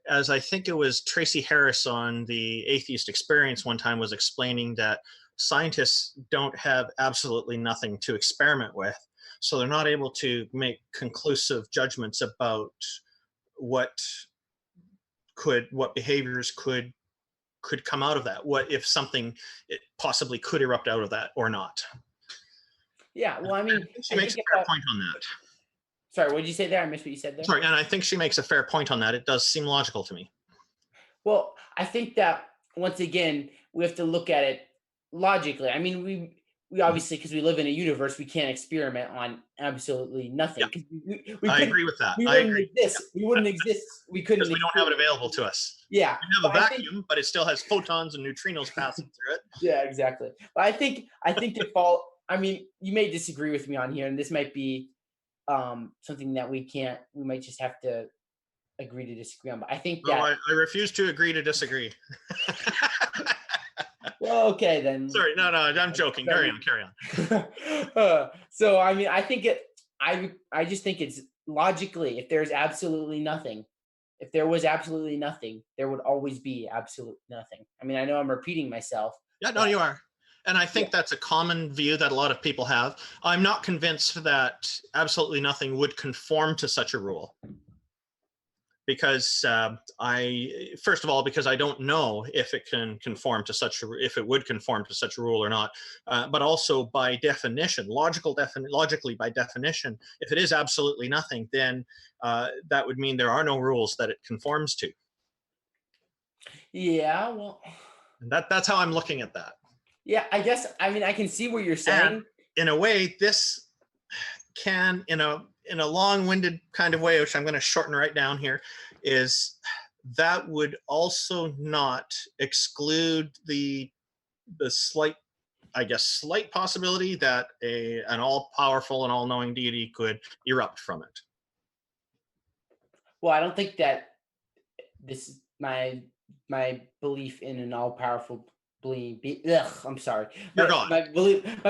[SPEAKER 3] as I think it was Tracy Harris on the Atheist Experience one time was explaining that scientists don't have absolutely nothing to experiment with, so they're not able to make conclusive judgments about what behaviors could come out of that. What if something it possibly could erupt out of that or not?
[SPEAKER 2] Yeah, well, I mean,
[SPEAKER 3] she makes a fair point on that.
[SPEAKER 2] Sorry, what did you say there? I missed what you said there.
[SPEAKER 3] Sorry, and I think she makes a fair point on that. It does seem logical to me.
[SPEAKER 2] Well, I think that once again we have to look at it logically. I mean, we obviously, because we live in a universe, we can't experiment on absolutely nothing.
[SPEAKER 3] Yeah. I agree with that.
[SPEAKER 2] We wouldn't exist. Yeah. We wouldn't exist. We couldn't.
[SPEAKER 3] Because we don't have it available to us.
[SPEAKER 2] Yeah.
[SPEAKER 3] We have a vacuum, but it still has photons and neutrinos passing through it.
[SPEAKER 2] Yeah, exactly. But I think I mean, you may disagree with me on here, and this might be something that we might just have to agree to disagree on. But I think that.
[SPEAKER 3] No, I refuse to agree to disagree.
[SPEAKER 2] Well, okay then.
[SPEAKER 3] Sorry, no, I'm joking. Carry on.
[SPEAKER 2] So I mean, I think I just think it's logically, if there's absolutely nothing, if there was absolutely nothing, there would always be absolute nothing. I mean, I know I'm repeating myself.
[SPEAKER 3] Yeah, no, you are. And I think that's a common view that a lot of people have. I'm not convinced that absolutely nothing would conform to such a rule. Because first of all, because I don't know if it can conform to if it would conform to such a rule or not, but also by definition, logically by definition, if it is absolutely nothing, then that would mean there are no rules that it conforms to.
[SPEAKER 2] Yeah, well,
[SPEAKER 3] and that's how I'm looking at that.
[SPEAKER 2] Yeah, I guess, I mean, I can see what you're saying.
[SPEAKER 3] And in a way, this can, in a long-winded kind of way, which I'm going to shorten right down here, is that would also not exclude the slight possibility that an all-powerful and all-knowing deity could erupt from it.
[SPEAKER 2] Well, I don't think that this is my belief in an all-powerful being. I'm sorry.
[SPEAKER 3] You're gone.
[SPEAKER 2] My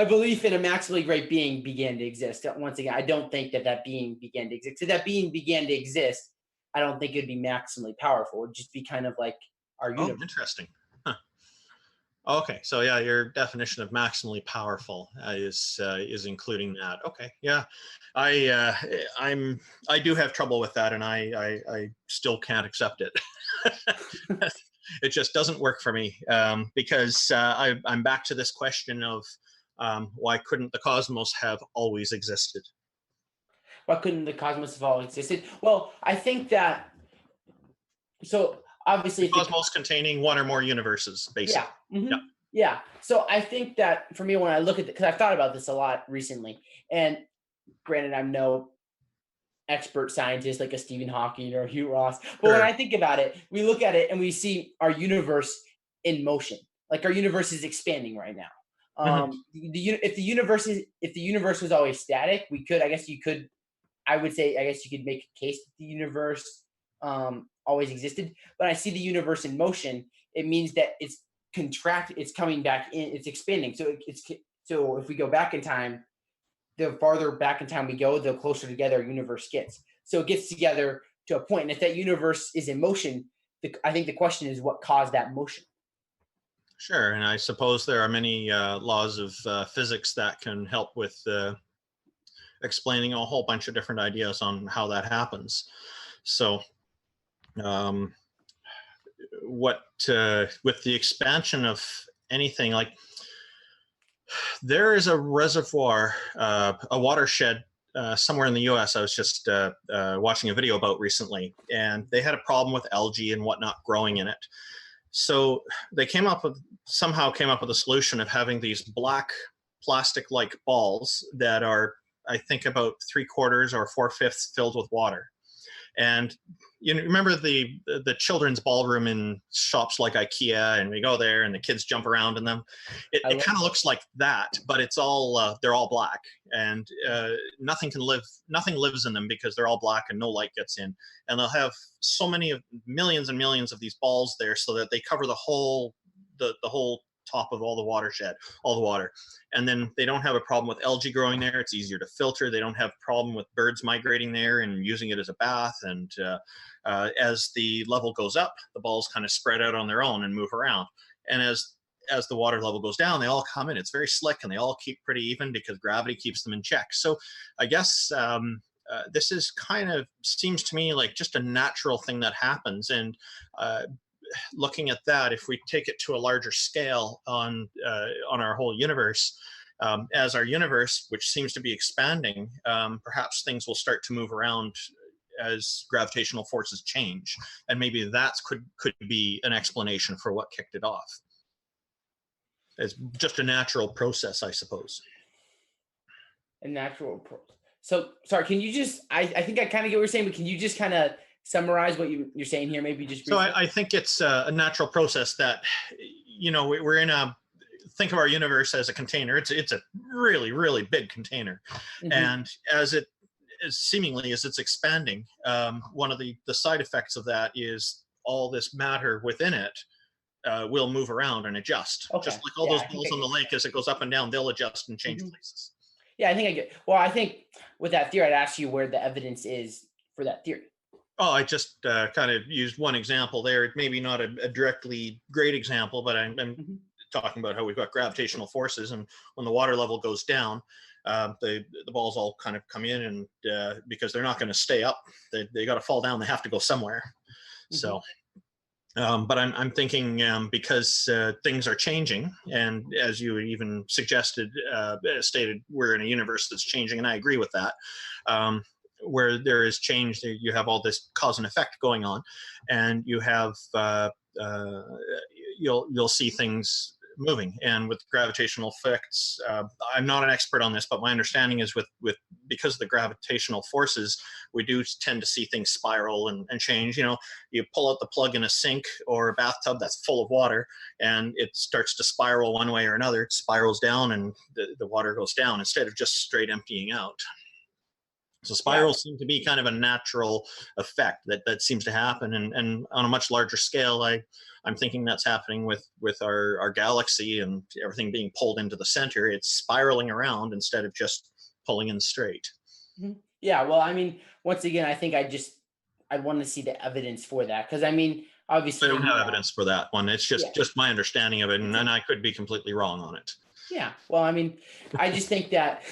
[SPEAKER 2] belief in a maximally great being began to exist. Once again, I don't think that being began to exist. If that being began to exist, I don't think it'd be maximally powerful. It'd just be kind of like our universe.
[SPEAKER 3] Oh, interesting. Huh. Okay, so yeah, your definition of maximally powerful is including that. Okay, yeah, I do have trouble with that, and I still can't accept it. It just doesn't work for me because I'm back to this question of why couldn't the cosmos have always existed?
[SPEAKER 2] Why couldn't the cosmos have always existed? Well, I think that, so obviously,
[SPEAKER 3] the cosmos containing one or more universes, basically.
[SPEAKER 2] Yeah. Mm-hmm. Yeah. Yeah. So I think that for me, when I look at it, because I've thought about this a lot recently, and granted, I'm no expert scientist like a Stephen Hawking or Hugh Ross, but when
[SPEAKER 3] Sure.
[SPEAKER 2] I think about it, we look at it and we see our universe in motion. Like our universe is expanding right now.
[SPEAKER 3] Mhm.
[SPEAKER 2] If the universe was always static, we could, I guess you could, I would say, I guess you could make a case that the universe always existed. But I see the universe in motion. It means that it's coming back in, it's expanding. So if we go back in time, the farther back in time we go, the closer together our universe gets. So it gets together to a point. And if that universe is in motion, I think the question is what caused that motion.
[SPEAKER 3] Sure, and I suppose there are many laws of physics that can help with explaining a whole bunch of different ideas on how that happens. So, um, what with the expansion of anything, like there is a reservoir, a watershed somewhere in the U.S. I was just watching a video about recently, and they had a problem with algae and whatnot growing in it. So they somehow came up with a solution of having these black plastic-like balls that are, I think, about 3/4 or 4/5 filled with water. And you know, remember the children's ballroom in shops like IKEA, and we go there and the kids jump around in them. It kind of looks like that, but it's all they're all black, and nothing lives in them because they're all black and no light gets in. And they'll have so many of millions and millions of these balls there, so that they cover the whole top of all the watershed, all the water. And then they don't have a problem with algae growing there. It's easier to filter. They don't have a problem with birds migrating there and using it as a bath. And as the level goes up, the balls kind of spread out on their own and move around. And as the water level goes down, they all come in. It's very slick, and they all keep pretty even because gravity keeps them in check. So I guess this is kind of seems to me like just a natural thing that happens. And looking at that, if we take it to a larger scale on our whole universe, as our universe, which seems to be expanding, perhaps things will start to move around as gravitational forces change, and maybe that could be an explanation for what kicked it off. It's just a natural process, I suppose.
[SPEAKER 2] A natural approach. So sorry, can you just I think I kind of get what you're saying, but can you just kind of summarize what you're saying here, maybe just
[SPEAKER 3] So
[SPEAKER 2] briefly?
[SPEAKER 3] I think it's a natural process that, you know, we're in a, think of our universe as a container. It's a really, really big container. And as it is seemingly as it's expanding, one of the side effects of that is all this matter within it will move around and adjust. Just
[SPEAKER 2] Okay.
[SPEAKER 3] like all
[SPEAKER 2] Yeah,
[SPEAKER 3] those
[SPEAKER 2] I think
[SPEAKER 3] balls
[SPEAKER 2] I
[SPEAKER 3] on the
[SPEAKER 2] get.
[SPEAKER 3] lake, as it goes up and down, they'll adjust and change
[SPEAKER 2] Mhm.
[SPEAKER 3] places.
[SPEAKER 2] Yeah, I think I get. Well, I think with that theory, I'd ask you where the evidence is for that theory.
[SPEAKER 3] Oh, I just kind of used one example there. It maybe not a directly great example, but I'm
[SPEAKER 2] Mhm.
[SPEAKER 3] talking about how we've got gravitational forces, and when the water level goes down, the balls all kind of come in, and because they're not going to stay up, they got to fall down. They have to go somewhere.
[SPEAKER 2] Mhm.
[SPEAKER 3] So, but I'm thinking because things are changing, and as you even stated, we're in a universe that's changing, and I agree with that. Where there is change, you have all this cause and effect going on, and you have you'll see things moving. And with gravitational effects, I'm not an expert on this, but my understanding is with because of the gravitational forces, we do tend to see things spiral and change. You know, you pull out the plug in a sink or a bathtub that's full of water, and it starts to spiral one way or another. It spirals down, and the water goes down instead of just straight emptying out. So
[SPEAKER 2] Yeah.
[SPEAKER 3] spirals seem to be kind of a natural effect that seems to happen, and on a much larger scale, I'm thinking that's happening with our galaxy and everything being pulled into the center. It's spiraling around instead of just pulling in straight.
[SPEAKER 2] Mhm. Yeah. Well, I mean, once again, I think I'd want to see the evidence for that because I mean,
[SPEAKER 3] I
[SPEAKER 2] obviously,
[SPEAKER 3] don't have evidence for that one. It's
[SPEAKER 2] yeah.
[SPEAKER 3] just my understanding of it, and
[SPEAKER 2] It's
[SPEAKER 3] then I could be completely wrong on it.
[SPEAKER 2] Yeah. Well, I mean, I just think that,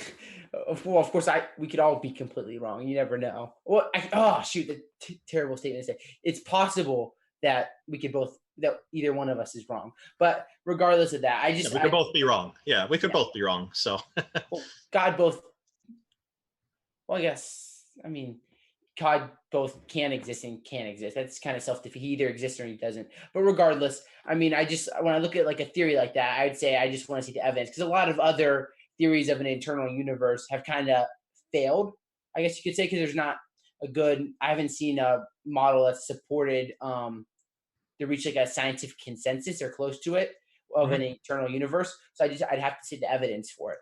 [SPEAKER 2] well, of course, we could all be completely wrong. You never know. Well, oh, shoot, the terrible statement to say. It's possible that that either one of us is wrong. But regardless of that,
[SPEAKER 3] Yeah, we could both be wrong. Yeah, we could
[SPEAKER 2] yeah,
[SPEAKER 3] both be wrong. So
[SPEAKER 2] well, God both, well, I guess, I mean, God both can exist and can't exist. That's kind of self-defeat. He either exists or he doesn't. But regardless, I mean, when I look at like a theory like that, I'd say I just want to see the evidence, because a lot of other theories of an eternal universe have kind of failed, I guess you could say, because there's not I haven't seen a model that's supported to reach like a scientific consensus or close to it of an eternal universe. So I'd have to see the evidence for it.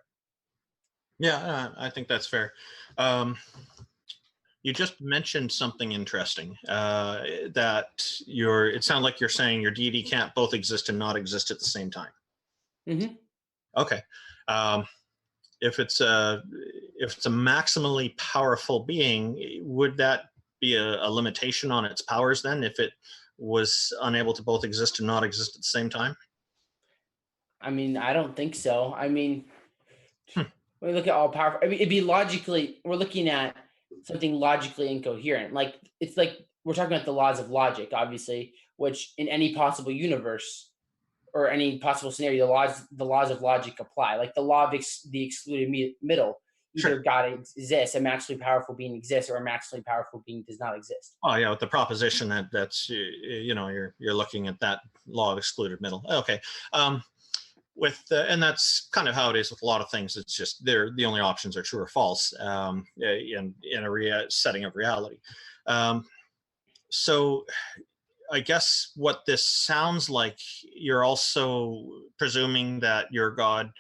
[SPEAKER 3] Yeah, I think that's fair. You just mentioned something interesting, that it sounds like you're saying your deity can't both exist and not exist at the same time.
[SPEAKER 2] Mm-hmm.
[SPEAKER 3] Okay. If it's a maximally powerful being, would that be a limitation on its powers then, if it was unable to both exist and not exist at the same time?
[SPEAKER 2] I mean, I don't think so. I mean, when we look at all powerful, I mean, it'd be logically, we're looking at something logically incoherent. Like, it's like we're talking about the laws of logic, obviously, which in any possible universe or any possible scenario, the laws of logic apply. Like the law of the excluded middle. Either
[SPEAKER 3] Sure.
[SPEAKER 2] God exists, a maximally powerful being exists, or a maximally powerful being does not exist.
[SPEAKER 3] Oh yeah, with the proposition that's you're looking at that law of excluded middle. Okay. And that's kind of how it is with a lot of things. It's just the only options are true or false, in a setting of reality. So I guess what this sounds like, you're also presuming that your God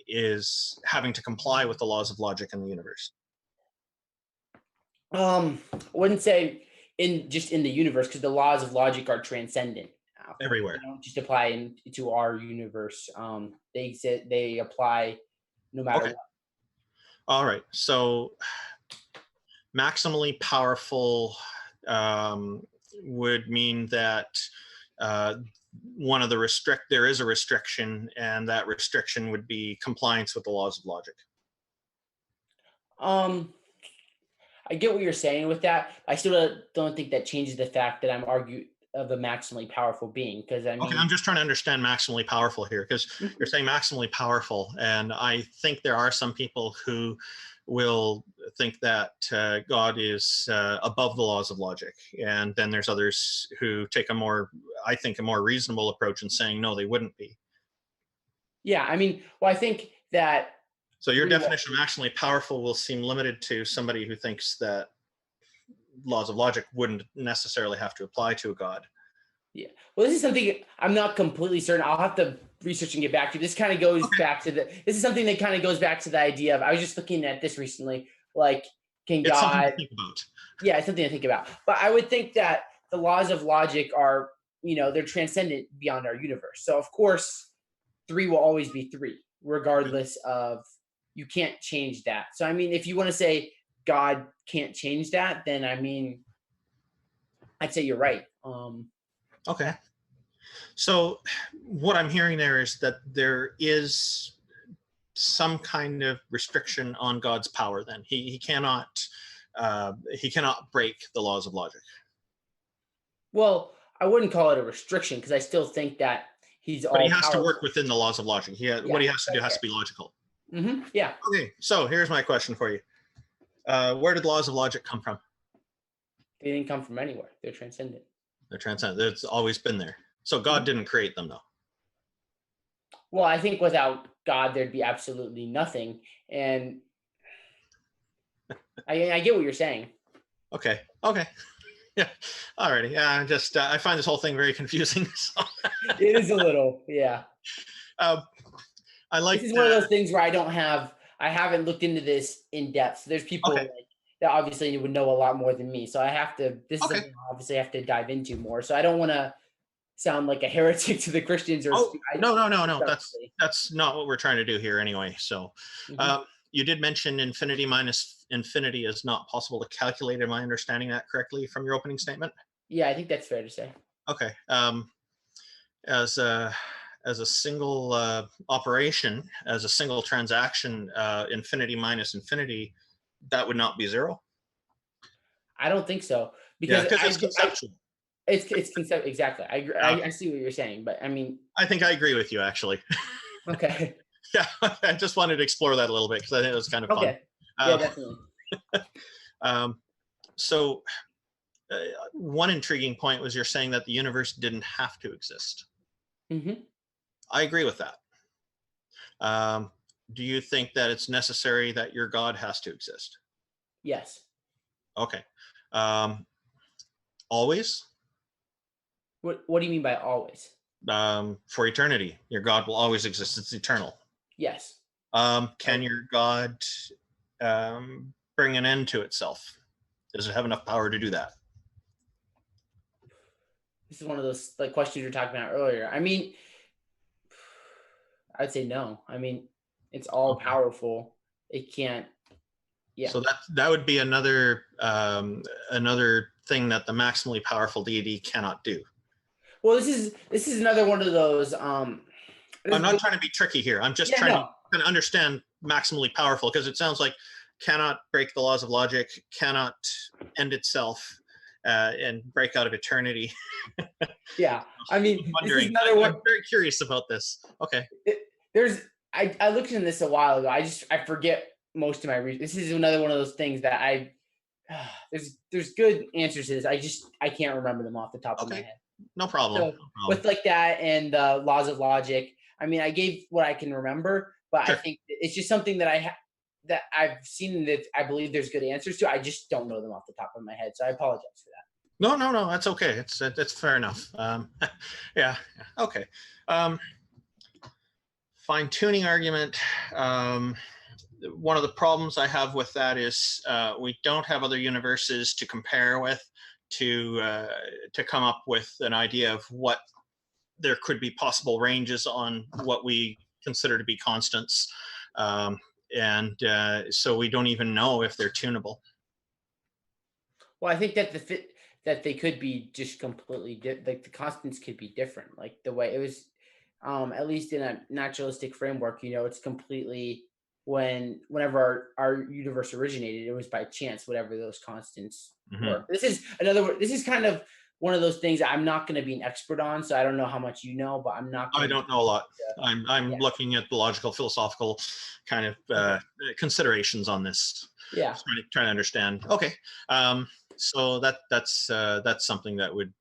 [SPEAKER 3] is having to comply with the laws of logic in the universe.
[SPEAKER 2] I wouldn't say in the universe, because the laws of logic are transcendent.
[SPEAKER 3] Everywhere.
[SPEAKER 2] They don't just apply to our universe. They apply no matter what.
[SPEAKER 3] All right. So maximally powerful would mean that there is a restriction, and that restriction would be compliance with the laws of logic.
[SPEAKER 2] I get what you're saying with that. I still don't think that changes the fact that I'm arguing of a maximally powerful being, because I mean,
[SPEAKER 3] okay, I'm just trying to understand maximally powerful here, because you're saying maximally powerful, and I think there are some people who will think that God is above the laws of logic, and then there's others who take a more reasonable approach in saying no, they wouldn't be.
[SPEAKER 2] Yeah, I mean, well, I think that.
[SPEAKER 3] So your definition of maximally powerful will seem limited to somebody who thinks that laws of logic wouldn't necessarily have to apply to a God.
[SPEAKER 2] Yeah. Well, this is something I'm not completely certain. I'll have to research and get back to. This kind of goes back to this is something that kind of goes back to the idea of, I was just looking at this recently, like, can
[SPEAKER 3] it's
[SPEAKER 2] God.
[SPEAKER 3] Something to think about.
[SPEAKER 2] Yeah, it's something to think about. But I would think that the laws of logic are, they're transcendent beyond our universe. So, of course, 3 will always be 3, regardless of, you can't change that. So, I mean, if you want to say God can't change that, then, I mean, I'd say you're right.
[SPEAKER 3] Okay. So what I'm hearing there is that there is some kind of restriction on God's power then. He cannot break the laws of logic.
[SPEAKER 2] Well, I wouldn't call it a restriction, because I still think that he's all.
[SPEAKER 3] But he has to work within the laws of logic. What he has to do has to be logical.
[SPEAKER 2] Mm-hmm. Yeah.
[SPEAKER 3] Okay, so here's my question for you. Where did the laws of logic come from?
[SPEAKER 2] They didn't come from anywhere. They're transcendent.
[SPEAKER 3] They're transcendent. It's always been there. So God didn't create them, though.
[SPEAKER 2] Well, I think without God, there'd be absolutely nothing. And I get what you're saying.
[SPEAKER 3] Okay. Yeah. Alrighty. Yeah. I find this whole thing very confusing. So.
[SPEAKER 2] It is a little, yeah.
[SPEAKER 3] I like.
[SPEAKER 2] This is one of those things where I haven't looked into this in depth. So there's people that obviously would know a lot more than me. So this is something I obviously have to dive into more. So I don't want to sound like a heretic to the Christians. Or
[SPEAKER 3] no. That's not what we're trying to do here anyway. So you did mention infinity minus infinity is not possible to calculate. Am I understanding that correctly from your opening statement?
[SPEAKER 2] Yeah, I think that's fair to say.
[SPEAKER 3] Okay. As a single operation, as a single transaction, infinity minus infinity, that would not be 0?
[SPEAKER 2] I don't think so, because
[SPEAKER 3] it's conceptual.
[SPEAKER 2] It's concept exactly. I agree. I see what you're saying, but I mean,
[SPEAKER 3] I think I agree with you, actually.
[SPEAKER 2] Okay.
[SPEAKER 3] Yeah, I just wanted to explore that a little bit because I think it was kind of fun.
[SPEAKER 2] Okay. Yeah, definitely.
[SPEAKER 3] So one intriguing point was you're saying that the universe didn't have to exist.
[SPEAKER 2] Mm-hmm.
[SPEAKER 3] I agree with that. Do you think that it's necessary that your God has to exist?
[SPEAKER 2] Yes.
[SPEAKER 3] Okay. Always?
[SPEAKER 2] What do you mean by always?
[SPEAKER 3] For eternity. Your God will always exist. It's eternal.
[SPEAKER 2] Yes.
[SPEAKER 3] Can your God bring an end to itself? Does it have enough power to do that?
[SPEAKER 2] This is one of those like questions you were talking about earlier. I mean, I'd say no. I mean, it's all
[SPEAKER 3] Okay.
[SPEAKER 2] powerful. It can't. Yeah.
[SPEAKER 3] So that would be another another thing that the maximally powerful deity cannot do.
[SPEAKER 2] Well, this is another one of those.
[SPEAKER 3] I'm not trying to be tricky here. I'm just
[SPEAKER 2] Yeah,
[SPEAKER 3] trying to
[SPEAKER 2] no.
[SPEAKER 3] kind of understand maximally powerful, because it sounds like cannot break the laws of logic, cannot end itself, and break out of eternity.
[SPEAKER 2] Yeah. I mean,
[SPEAKER 3] I'm
[SPEAKER 2] this is
[SPEAKER 3] wondering.
[SPEAKER 2] another one.
[SPEAKER 3] I'm very curious about this. Okay.
[SPEAKER 2] I looked into this a while ago. I forget most of my research. This is another one of those things that there's good answers to this. I can't remember them off the top of my
[SPEAKER 3] Okay.
[SPEAKER 2] head.
[SPEAKER 3] No problem.
[SPEAKER 2] So
[SPEAKER 3] No problem.
[SPEAKER 2] with like that and laws of logic, I mean, I gave what I can remember, but
[SPEAKER 3] Sure.
[SPEAKER 2] I think it's just something that that I've seen that I believe there's good answers to. I just don't know them off the top of my head, so I apologize for that.
[SPEAKER 3] No. That's okay. It's fair enough. Yeah. Okay. Fine tuning argument. One of the problems I have with that is we don't have other universes to compare with to come up with an idea of what there could be possible ranges on what we consider to be constants, and so we don't even know if they're tunable.
[SPEAKER 2] Well, I think that that they could be just completely like the constants could be different. Like the way it was, at least in a naturalistic framework, it's completely whenever our universe originated, it was by chance whatever those constants were. This is This is kind of one of those things that I'm not going to be an expert on, so I don't know how much you know, but I'm not.
[SPEAKER 3] I don't know a lot. I'm
[SPEAKER 2] Yeah.
[SPEAKER 3] looking at the logical, philosophical kind of considerations on this.
[SPEAKER 2] Yeah.
[SPEAKER 3] Trying to understand. Okay. So that's something that would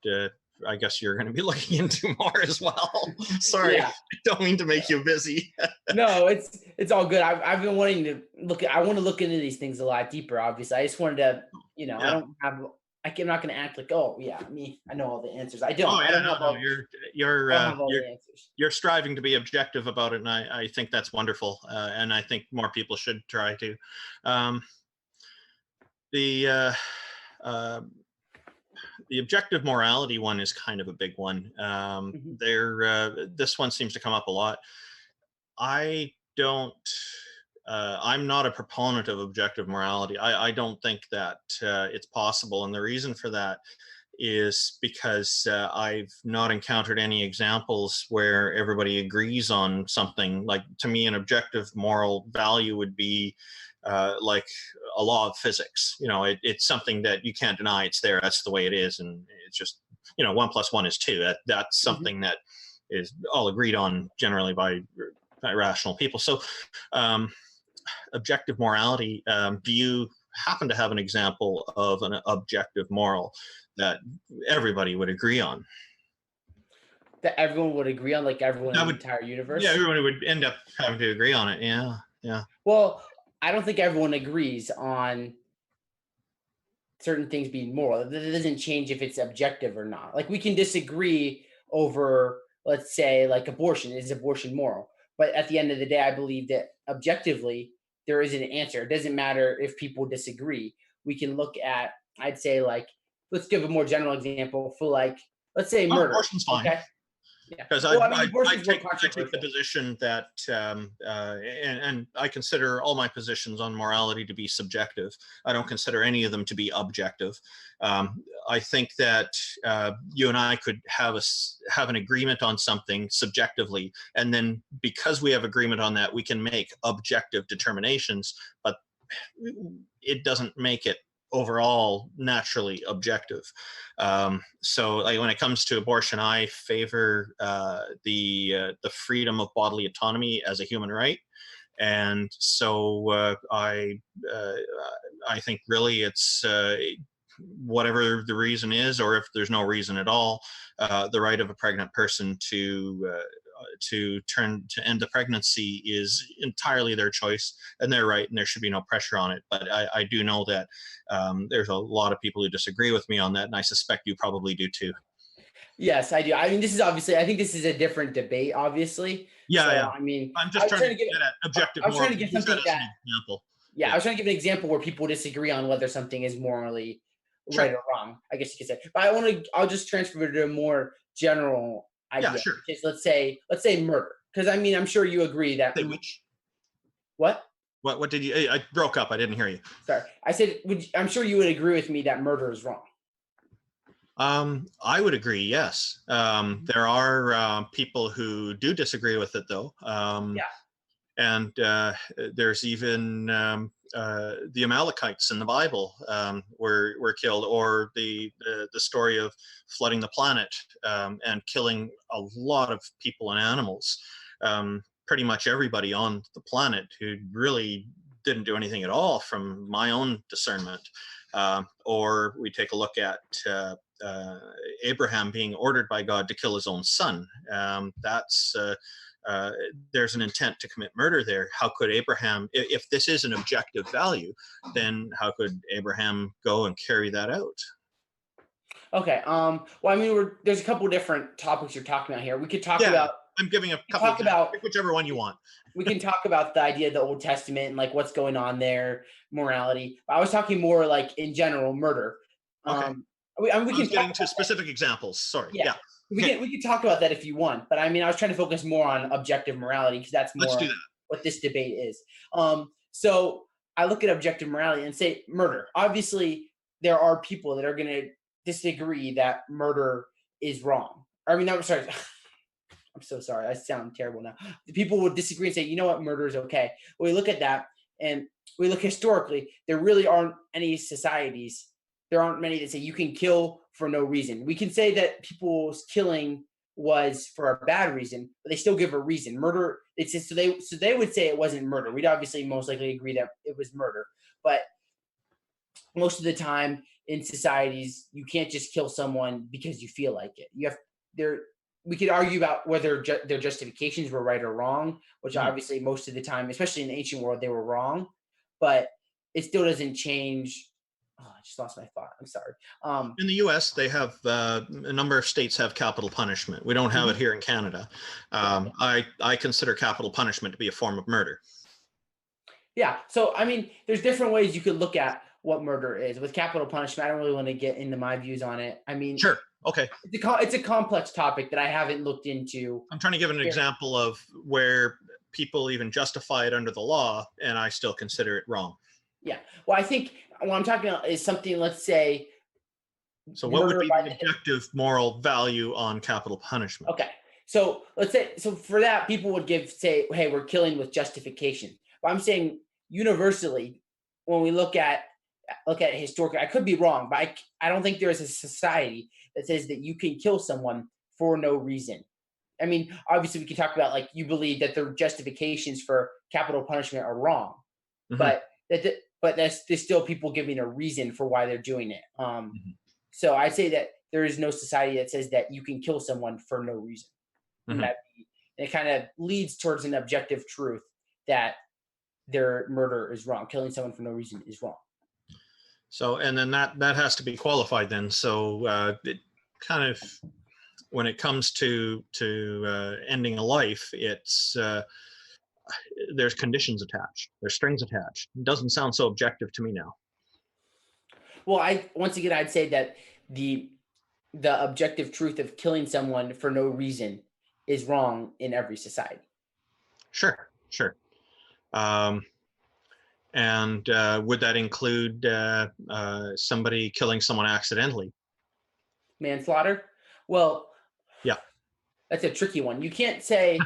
[SPEAKER 3] I guess you're going to be looking into more as well. Sorry,
[SPEAKER 2] Yeah.
[SPEAKER 3] I don't mean to make you busy.
[SPEAKER 2] No, it's all good. I've been wanting to I want to look into these things a lot deeper. Obviously, I just wanted to,
[SPEAKER 3] Yeah.
[SPEAKER 2] I'm not going to act like, oh yeah, I know all the answers. I don't.
[SPEAKER 3] Oh yeah,
[SPEAKER 2] I don't have all, I don't have all the answers.
[SPEAKER 3] You're striving to be objective about it, and I think that's wonderful. And I think more people should try to. The objective morality one is kind of a big one. This one seems to come up a lot. I don't. I'm not a proponent of objective morality. I don't think that it's possible, and the reason for that is because I've not encountered any examples where everybody agrees on something. Like, to me, an objective moral value would be like a law of physics. It's something that you can't deny. It's there. That's the way it is, and it's just 1 + 1 is 2. That's something that is all agreed on generally by rational people. So, objective morality. Do you happen to have an example of an objective moral that everybody would agree on?
[SPEAKER 2] That everyone would agree on, like everyone in the entire universe?
[SPEAKER 3] Yeah, everybody would end up having to agree on it. Yeah.
[SPEAKER 2] Well, I don't think everyone agrees on certain things being moral. That doesn't change if it's objective or not. Like, we can disagree over, let's say, like abortion. Is abortion moral? But at the end of the day, I believe that objectively there is an answer. It doesn't matter if people disagree. We can look at, I'd say, like, let's give a more general example for, like, let's say murder.
[SPEAKER 3] Abortion's fine.
[SPEAKER 2] Okay. Yeah.
[SPEAKER 3] Because
[SPEAKER 2] Well,
[SPEAKER 3] I
[SPEAKER 2] abortion's more
[SPEAKER 3] take the
[SPEAKER 2] controversial.
[SPEAKER 3] position that, and I consider all my positions on morality to be subjective. I don't consider any of them to be objective. I think that you and I could have an agreement on something subjectively, and then because we have agreement on that, we can make objective determinations, but it doesn't make it overall naturally objective. So, like, when it comes to abortion, I favor the freedom of bodily autonomy as a human right, and so I think really it's whatever the reason is, or if there's no reason at all, the right of a pregnant person to end the pregnancy is entirely their choice and their right, and there should be no pressure on it. But I do know that there's a lot of people who disagree with me on that, and I suspect you probably do too.
[SPEAKER 2] Yes, I do. I mean, this is obviously, I think this is a different debate, obviously.
[SPEAKER 3] Yeah,
[SPEAKER 2] So,
[SPEAKER 3] yeah.
[SPEAKER 2] I mean,
[SPEAKER 3] I'm just trying to get at objective.
[SPEAKER 2] I was trying to get
[SPEAKER 3] use
[SPEAKER 2] something
[SPEAKER 3] that as an
[SPEAKER 2] that,
[SPEAKER 3] example.
[SPEAKER 2] yeah,
[SPEAKER 3] Yeah.
[SPEAKER 2] I was trying to give an example where people disagree on whether something is morally
[SPEAKER 3] Sure.
[SPEAKER 2] right or wrong, I guess you could say. But I'll just transfer it to a more general idea.
[SPEAKER 3] Yeah, sure.
[SPEAKER 2] Because let's say murder. Because I mean, I'm sure you agree that.
[SPEAKER 3] Say which?
[SPEAKER 2] What?
[SPEAKER 3] What did you? I broke up. I didn't hear you.
[SPEAKER 2] Sorry, I said. I'm sure you would agree with me that murder is wrong.
[SPEAKER 3] I would agree. Yes. There are people who do disagree with it, though.
[SPEAKER 2] Yeah.
[SPEAKER 3] And there's even the Amalekites in the Bible were killed, or the story of flooding the planet and killing a lot of people and animals. Pretty much everybody on the planet who really didn't do anything at all, from my own discernment. Or we take a look at Abraham being ordered by God to kill his own son. There's an intent to commit murder there. How could Abraham, if this is an objective value, then how could Abraham go and carry that out?
[SPEAKER 2] Okay. Well, I mean, there's a couple different topics you're talking about here. We could talk about.
[SPEAKER 3] I'm giving a couple.
[SPEAKER 2] Talk about
[SPEAKER 3] pick whichever one you want.
[SPEAKER 2] We can talk about the idea of the Old Testament and like what's going on there, morality. But I was talking more like in general, murder.
[SPEAKER 3] Okay.
[SPEAKER 2] We can
[SPEAKER 3] get into specific examples. Sorry. Yeah.
[SPEAKER 2] We can talk about that if you want, but I mean, I was trying to focus more on objective morality because that's more what this debate is. So I look at objective morality and say murder. Obviously, there are people that are going to disagree that murder is wrong. I mean, I'm sorry. I'm so sorry. I sound terrible now. The people would disagree and say, you know what, murder is okay. Well, we look at that and we look historically, there really aren't any societies. There aren't many that say you can kill for no reason. We can say that people's killing was for a bad reason, but they still give a reason. Murder, it's just, so they would say it wasn't murder. We'd obviously most likely agree that it was murder. But most of the time in societies, you can't just kill someone because you feel like it. We could argue about whether their justifications were right or wrong, which obviously most of the time, especially in the ancient world, they were wrong. But it still doesn't change. Oh, I just lost my thought. I'm sorry.
[SPEAKER 3] In the U.S., they have a number of states have capital punishment. We don't have it here in Canada. I consider capital punishment to be a form of murder. Yeah.
[SPEAKER 2] So, I mean, there's different ways you could look at what murder is. With capital punishment, I don't really want to get into my views on it. I mean,
[SPEAKER 3] sure. Okay.
[SPEAKER 2] It's a complex topic that I haven't looked into.
[SPEAKER 3] I'm trying to give an example of where people even justify it under the law, and I still consider it wrong.
[SPEAKER 2] Yeah. Well, I think what I'm talking about is something, let's say.
[SPEAKER 3] So what would be the objective moral value on capital punishment?
[SPEAKER 2] Okay. So let's say, for that, people would say, hey, we're killing with justification. But I'm saying universally, when we look at it historically, I could be wrong, but I don't think there is a society that says that you can kill someone for no reason. I mean, obviously we can talk about like you believe that the justifications for capital punishment are wrong, but there's still people giving a reason for why they're doing it. So I'd say that there is no society that says that you can kill someone for no reason. And it kind of leads towards an objective truth that their murder is wrong. Killing someone for no reason is wrong.
[SPEAKER 3] So, and then that has to be qualified then. So it kind of, when it comes to ending a life, it's there's conditions attached. There's strings attached. It doesn't sound so objective to me now.
[SPEAKER 2] Well, I'd say that the objective truth of killing someone for no reason is wrong in every society.
[SPEAKER 3] Sure. And would that include somebody killing someone accidentally?
[SPEAKER 2] Manslaughter? Well,
[SPEAKER 3] yeah,
[SPEAKER 2] that's a tricky one. You can't say.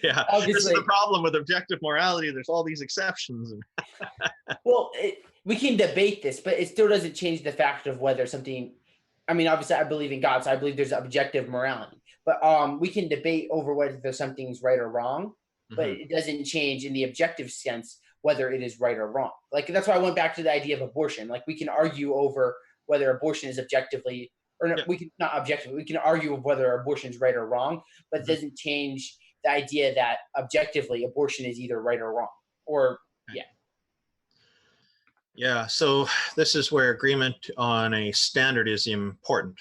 [SPEAKER 3] Yeah, obviously, this is the problem with objective morality. There's all these exceptions.
[SPEAKER 2] Well, we can debate this, but it still doesn't change the fact of whether something. I mean, obviously, I believe in God, so I believe there's objective morality. But we can debate over whether something's right or wrong. But it doesn't change in the objective sense whether it is right or wrong. Like, that's why I went back to the idea of abortion. Like, we can argue over whether abortion is objectively, or no,
[SPEAKER 3] Yeah.
[SPEAKER 2] we can not objectively, we can argue of whether abortion is right or wrong, but it doesn't change the idea that objectively abortion is either right or wrong. Or, yeah.
[SPEAKER 3] Yeah, so this is where agreement on a standard is important.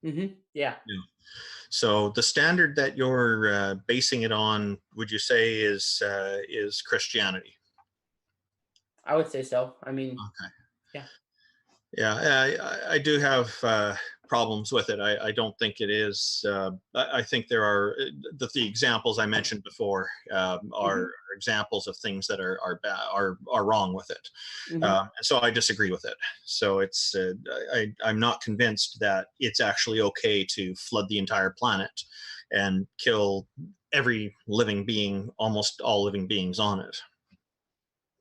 [SPEAKER 2] Yeah.
[SPEAKER 3] Yeah. So the standard that you're basing it on, would you say is Christianity?
[SPEAKER 2] I would say so. I mean,
[SPEAKER 3] Okay.
[SPEAKER 2] yeah.
[SPEAKER 3] Yeah, I do have problems with it. I don't think it is. I think there are the examples I mentioned before are examples of things that are wrong with it. And so I disagree with it. So it's I'm not convinced that it's actually okay to flood the entire planet and kill every living being, almost all living beings on it.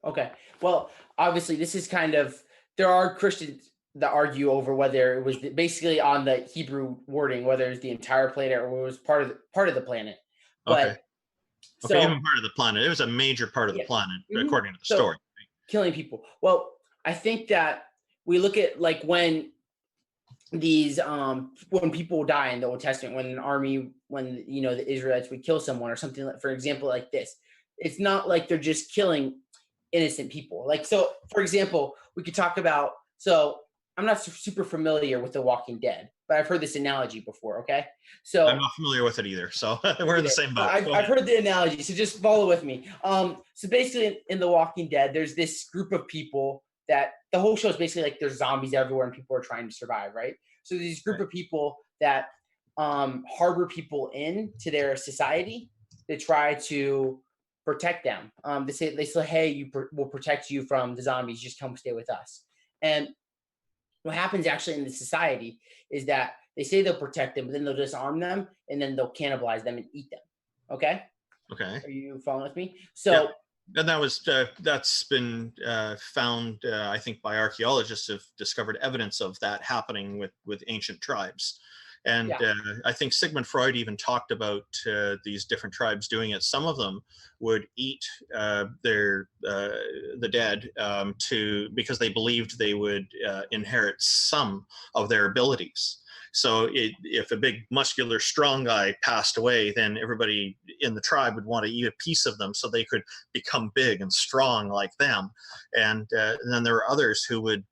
[SPEAKER 2] Okay. Well, obviously, this is kind of, there are Christians that argue over whether it was basically on the Hebrew wording, whether it was the entire planet or it was part of the planet. But
[SPEAKER 3] Okay. Okay, even part of the planet. It was a major part of the planet, according to the story.
[SPEAKER 2] Killing people. Well, I think that we look at like when these when people die in the Old Testament, when an army, when the Israelites would kill someone or something, like, for example, like this, it's not like they're just killing innocent people. Like, so for example, we could talk about, so I'm not super familiar with The Walking Dead, but I've heard this analogy before. Okay. So
[SPEAKER 3] I'm not familiar with it either. So we're in the same boat.
[SPEAKER 2] I've heard the analogy. So just follow with me. So basically in The Walking Dead, there's this group of people that the whole show is basically like there's zombies everywhere and people are trying to survive. Right. So these group of people that harbor people into their society to try to protect them. They say, hey, we'll protect you from the zombies. Just come stay with us. And what happens actually in the society is that they say they'll protect them, but then they'll disarm them and then they'll cannibalize them and eat them. Okay.
[SPEAKER 3] Okay.
[SPEAKER 2] Are you following with me? So,
[SPEAKER 3] and that's been found, I think, by archaeologists have discovered evidence of that happening with ancient tribes. And I think Sigmund Freud even talked about these different tribes doing it. Some of them would eat the dead because they believed they would inherit some of their abilities. So if a big, muscular, strong guy passed away, then everybody in the tribe would want to eat a piece of them so they could become big and strong like them. And then there were others who would,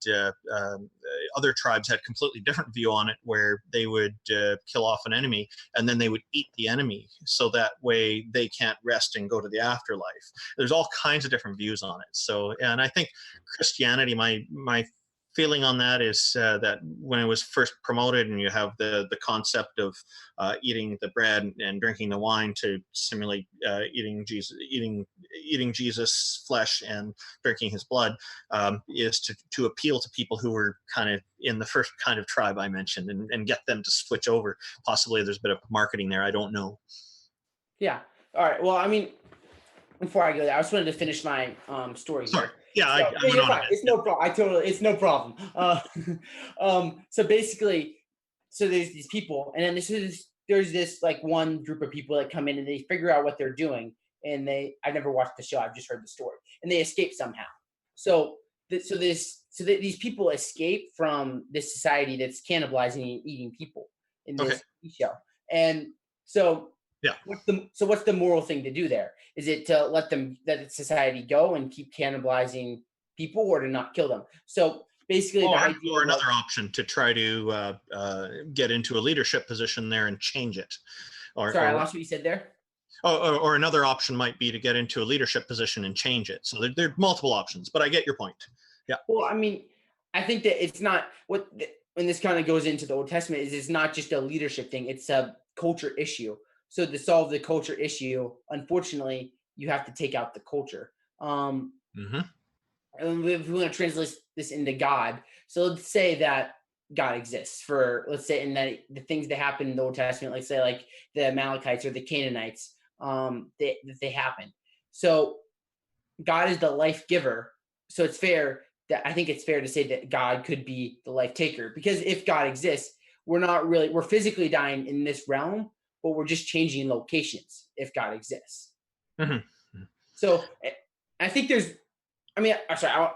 [SPEAKER 3] other tribes had completely different view on it, where they would kill off an enemy and then they would eat the enemy so that way they can't rest and go to the afterlife. There's all kinds of different views on it. So, and I think Christianity, my feeling on that is that when it was first promoted, and you have the concept of eating the bread and drinking the wine to simulate eating Jesus' flesh and drinking his blood, is to appeal to people who were kind of in the first kind of tribe I mentioned, and get them to switch over. Possibly there's a bit of marketing there. I don't know.
[SPEAKER 2] Yeah. All right. Well, I mean, before I go there, I just wanted to finish my story.
[SPEAKER 3] Sorry.
[SPEAKER 2] Here.
[SPEAKER 3] Yeah,
[SPEAKER 2] So, you're fine. It's no problem. It's no problem. So basically, so there's these people, and then there's this like one group of people that come in and they figure out what they're doing, and I've never watched the show. I've just heard the story, and they escape somehow. So these people escape from this society that's cannibalizing and eating people in this show, and so.
[SPEAKER 3] Yeah.
[SPEAKER 2] What's the moral thing to do there? Is it to let society go and keep cannibalizing people, or to not kill them? So basically,
[SPEAKER 3] or another option to try to get into a leadership position there and change it.
[SPEAKER 2] Sorry, I lost what you said there.
[SPEAKER 3] Or another option might be to get into a leadership position and change it. So there are multiple options, but I get your point. Yeah.
[SPEAKER 2] Well, I mean, I think that it's not when this kind of goes into the Old Testament, is it's not just a leadership thing; it's a culture issue. So to solve the culture issue, unfortunately, you have to take out the culture. And if we want to translate this into God, so let's say that God exists let's say, and that the things that happen in the Old Testament, let's say like the Amalekites or the Canaanites, they happen. So God is the life giver. So I think it's fair to say that God could be the life taker, because if God exists, we're physically dying in this realm, but we're just changing locations if God exists.
[SPEAKER 3] Mm-hmm.
[SPEAKER 2] So I think there's. I mean, I'm sorry.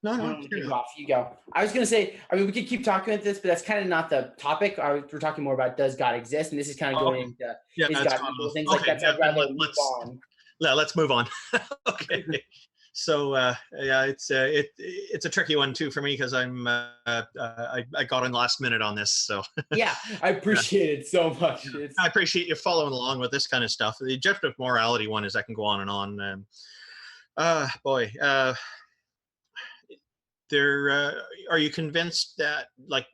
[SPEAKER 3] No,
[SPEAKER 2] I
[SPEAKER 3] no.
[SPEAKER 2] don't want to kick off. You go. I was going to say, I mean, we could keep talking about this, but that's kind of not the topic. We're talking more about does God exist? And this is kind of going into
[SPEAKER 3] Yeah,
[SPEAKER 2] is
[SPEAKER 3] that's
[SPEAKER 2] God
[SPEAKER 3] gone
[SPEAKER 2] evil,
[SPEAKER 3] off.
[SPEAKER 2] things
[SPEAKER 3] Okay,
[SPEAKER 2] like that. So
[SPEAKER 3] yeah,
[SPEAKER 2] I'd
[SPEAKER 3] then
[SPEAKER 2] rather move on.
[SPEAKER 3] let's move on. Okay. So yeah, it's a tricky one too for me because I got in last minute on this. So
[SPEAKER 2] Yeah, I appreciate it so much.
[SPEAKER 3] yeah.
[SPEAKER 2] It's
[SPEAKER 3] I appreciate you following along with this kind of stuff. The objective morality one is I can go on and on. Boy, there are you convinced that like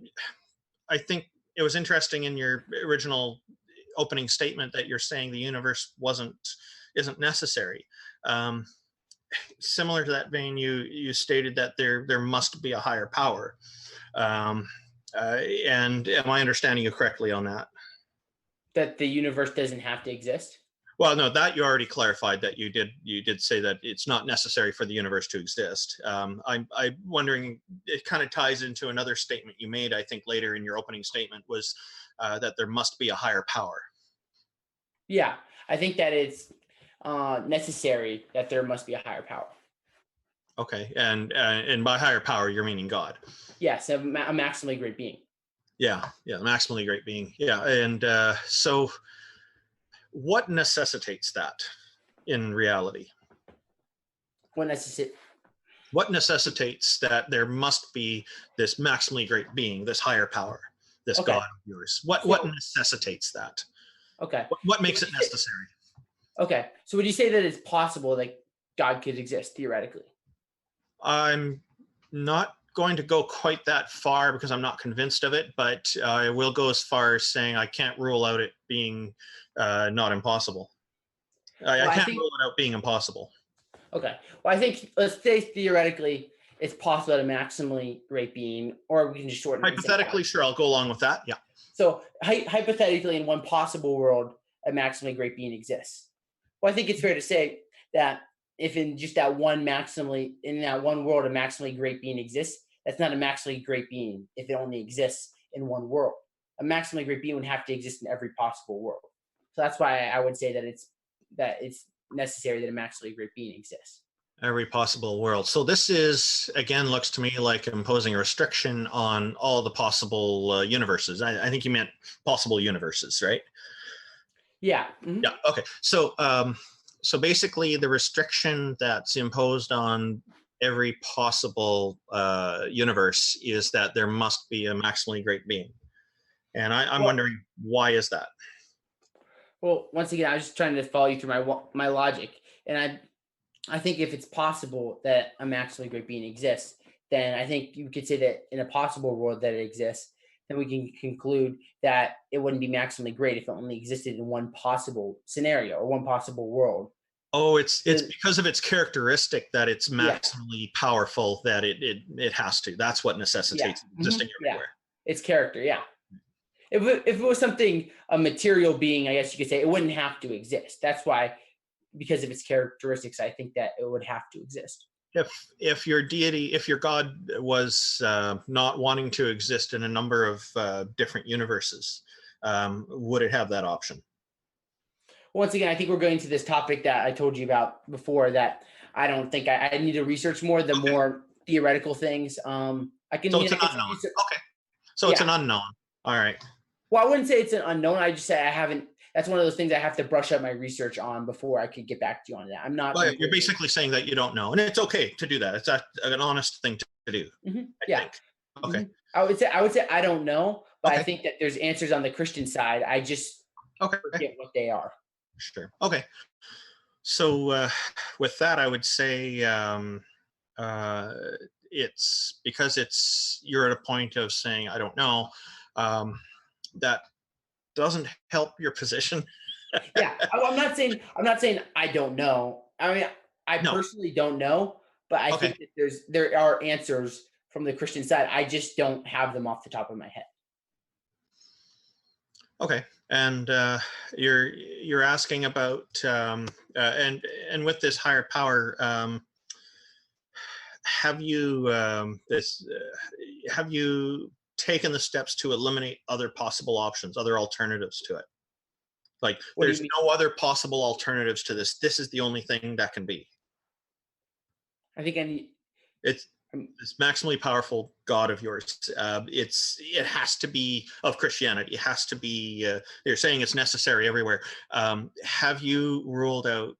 [SPEAKER 3] I think it was interesting in your original opening statement that you're saying the universe isn't necessary. Um, Similar to that vein, you stated that there must be a higher power. And am I understanding you correctly on that?
[SPEAKER 2] that the universe doesn't have to exist.
[SPEAKER 3] Well, no, that you already clarified that you did say that it's not necessary for the universe to exist. I'm wondering, it kind of ties into another statement you made, I think, later in your opening statement was that there must be a higher power.
[SPEAKER 2] Yeah, I think that it's necessary that there must be a higher power.
[SPEAKER 3] Okay, and by higher power, you're meaning God.
[SPEAKER 2] Yes, a maximally great being.
[SPEAKER 3] Yeah, maximally great being. Yeah, and so what necessitates that in reality? What necessitates that there must be this maximally great being, this higher power, this
[SPEAKER 2] Okay.
[SPEAKER 3] God of yours? What necessitates that?
[SPEAKER 2] Okay.
[SPEAKER 3] What makes it necessary?
[SPEAKER 2] Okay. So would you say that it's possible that God could exist theoretically?
[SPEAKER 3] I'm not going to go quite that far because I'm not convinced of it, but I will go as far as saying I can't rule out it being not impossible. I can't rule it out being impossible.
[SPEAKER 2] Okay. Well, I think let's say theoretically it's possible that a maximally great being, or we can just shorten it.
[SPEAKER 3] Hypothetically, sure, I'll go along with that. Yeah.
[SPEAKER 2] So hypothetically, in one possible world, a maximally great being exists. Well, I think it's fair to say that if in just that one in that one world, a maximally great being exists, that's not a maximally great being if it only exists in one world. A maximally great being would have to exist in every possible world. So that's why I would say that it's necessary that a maximally great being exists.
[SPEAKER 3] Every possible world. So this is, again, looks to me like imposing a restriction on all the possible universes. I think you meant possible universes, right?
[SPEAKER 2] Yeah. Mm-hmm.
[SPEAKER 3] Yeah. Okay. So so basically the restriction that's imposed on every possible universe is that there must be a maximally great being. And I'm wondering, why is that?
[SPEAKER 2] Well, once again, I was just trying to follow you through my logic. And I think if it's possible that a maximally great being exists, then I think you could say that in a possible world that it exists, then we can conclude that it wouldn't be maximally great if it only existed in one possible scenario or one possible world.
[SPEAKER 3] Oh, it's because of its characteristic that it's maximally powerful that it has to. That's what necessitates existing everywhere.
[SPEAKER 2] Yeah. Its character, yeah. If it was something, a material being, I guess you could say, it wouldn't have to exist. That's why, because of its characteristics, I think that it would have to exist.
[SPEAKER 3] If your deity, if your God was not wanting to exist in a number of different universes, would it have that option?
[SPEAKER 2] Once again, I think we're going to this topic that I told you about before that I don't think I need to research more, the more theoretical things. I can.
[SPEAKER 3] So it's an unknown. Okay. So it's an unknown. All right.
[SPEAKER 2] Well, I wouldn't say it's an unknown. I just say I haven't. That's one of those things I have to brush up my research on before I could get back to you on that. I'm not.
[SPEAKER 3] Well, you're basically saying that you don't know, and it's okay to do that. It's an honest thing to do.
[SPEAKER 2] Mm-hmm.
[SPEAKER 3] I think. Okay.
[SPEAKER 2] Mm-hmm. I would say I don't know, but I think that there's answers on the Christian side. I just forget what they are.
[SPEAKER 3] Sure. Okay. So with that, I would say it's because you're at a point of saying I don't know. That doesn't help your position.
[SPEAKER 2] Yeah, I'm not saying I don't know. I mean, I personally don't know, but I think that there are answers from the Christian side. I just don't have them off the top of my head.
[SPEAKER 3] Okay, and you're asking about and with this higher power, have you taken the steps to eliminate other possible options, other alternatives to it? Like, there's no other possible alternatives to this. This is the only thing that can be.
[SPEAKER 2] I think I need.
[SPEAKER 3] It's this maximally powerful God of yours. It has to be of Christianity. It has to be. You're saying it's necessary everywhere. Have you ruled out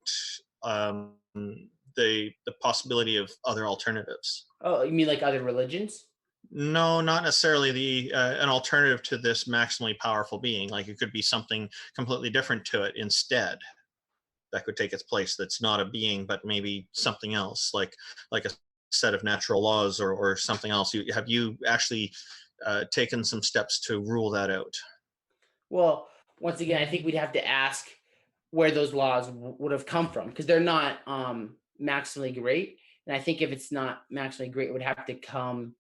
[SPEAKER 3] the possibility of other alternatives?
[SPEAKER 2] Oh, you mean like other religions?
[SPEAKER 3] No, not necessarily the an alternative to this maximally powerful being. Like it could be something completely different to it instead that could take its place. That's not a being, but maybe something else, like a set of natural laws or something else. Have you actually taken some steps to rule that out?
[SPEAKER 2] Well, once again, I think we'd have to ask where those laws would have come from because they're not maximally great. And I think if it's not maximally great, it would have to come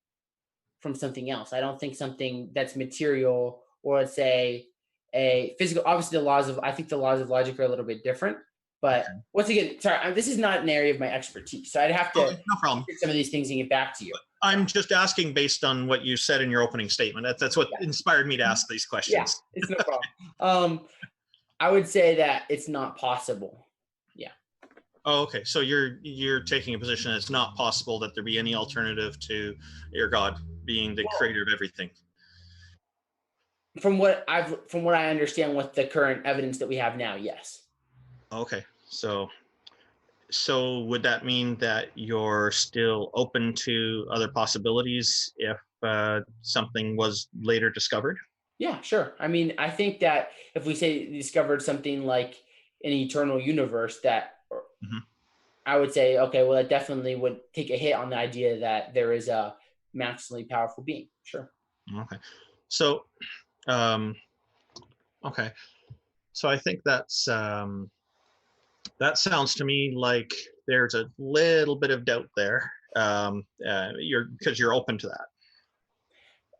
[SPEAKER 2] from something else. I don't think something that's material or let's say a physical. Obviously, I think the laws of logic are a little bit different. But
[SPEAKER 3] Okay.
[SPEAKER 2] once again, sorry, this is not an area of my expertise, so I'd have to
[SPEAKER 3] Oh, no problem.
[SPEAKER 2] look at some of these things and get back to you.
[SPEAKER 3] I'm just asking based on what you said in your opening statement. That's what inspired me to ask these
[SPEAKER 2] Yeah,
[SPEAKER 3] questions.
[SPEAKER 2] it's no problem. I would say that it's not possible. Yeah.
[SPEAKER 3] Oh, okay. So you're taking a position that it's not possible that there be any alternative to your God being the creator of everything.
[SPEAKER 2] From what I understand with the current evidence that we have now, yes.
[SPEAKER 3] Okay. So would that mean that you're still open to other possibilities if something was later discovered?
[SPEAKER 2] Yeah, sure. I mean, I think that if we say discovered something like an eternal universe,
[SPEAKER 3] Mhm.
[SPEAKER 2] I would say, okay, well, that definitely would take a hit on the idea that there is a maximally powerful being. Sure.
[SPEAKER 3] Okay. So, um, okay. So I think that sounds to me like there's a little bit of doubt there. Because you're open to that.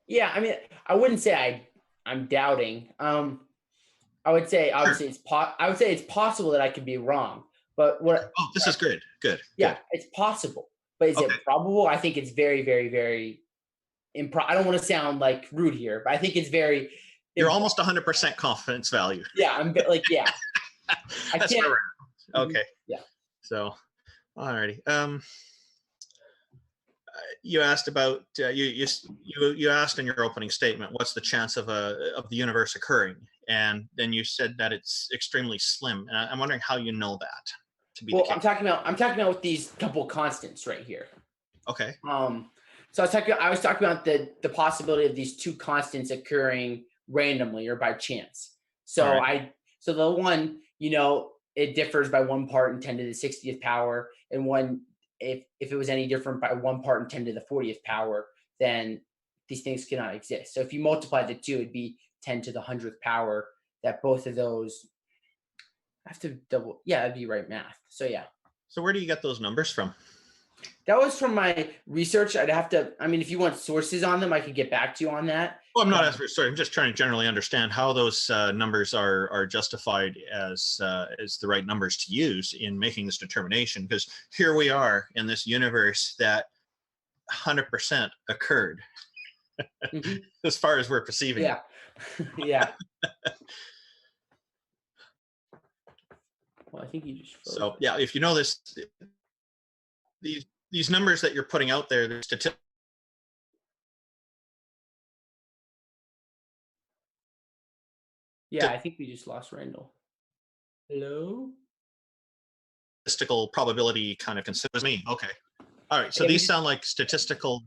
[SPEAKER 2] Yeah, I mean, I wouldn't say I'm doubting. I would say
[SPEAKER 3] Sure.
[SPEAKER 2] obviously I would say it's possible that I could be wrong, but what?
[SPEAKER 3] Oh, this is good. Good.
[SPEAKER 2] Yeah,
[SPEAKER 3] Good.
[SPEAKER 2] it's possible, but is
[SPEAKER 3] Okay.
[SPEAKER 2] it probable? I think it's very, very, very I don't want to sound like rude here, but I think it's very.
[SPEAKER 3] You're almost 100% confidence value.
[SPEAKER 2] Yeah, like yeah. I
[SPEAKER 3] That's
[SPEAKER 2] can't.
[SPEAKER 3] where we're at. Okay.
[SPEAKER 2] Yeah.
[SPEAKER 3] So, alrighty. You asked about you asked in your opening statement, what's the chance of the universe occurring, and then you said that it's extremely slim. And I'm wondering how you know that to be the case.
[SPEAKER 2] I'm talking about with these couple constants right here.
[SPEAKER 3] Okay.
[SPEAKER 2] So I was talking about the possibility of these two constants occurring randomly or by chance. So
[SPEAKER 3] Right.
[SPEAKER 2] so the one, it differs by 1 part in 10 to the 60th power, and one if it was any different by 1 part in 10 to the 40th power, then these things cannot exist. So if you multiply the two, it'd be 10 to the 100th power. That both of those I have to double. Yeah, that'd be right math. So yeah.
[SPEAKER 3] So where do you get those numbers from?
[SPEAKER 2] That was from my research. I mean, if you want sources on them, I could get back to you on that.
[SPEAKER 3] Well, I'm not asking for sorry. I'm just trying to generally understand how those numbers are justified as the right numbers to use in making this determination. Because here we are in this universe that 100% occurred, as far as we're perceiving.
[SPEAKER 2] Yeah, yeah. Well, I think you just froze.
[SPEAKER 3] So yeah, if you know this, these numbers that you're putting out there, they're
[SPEAKER 2] Yeah, I think we just lost Randall. Hello?
[SPEAKER 3] statistical probability kind of considers me. Okay. All right. So
[SPEAKER 2] Yeah,
[SPEAKER 3] these sound like statistical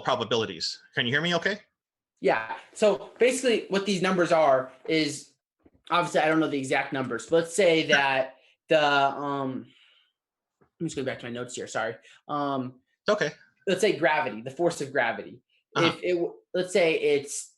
[SPEAKER 3] probabilities. Can you hear me okay?
[SPEAKER 2] Yeah. So basically what these numbers are is obviously I don't know the exact numbers, but let's say that I'm just going back to my notes here. Sorry.
[SPEAKER 3] Okay.
[SPEAKER 2] Let's say gravity, the force of gravity.
[SPEAKER 3] Uh-huh.
[SPEAKER 2] Let's say it's,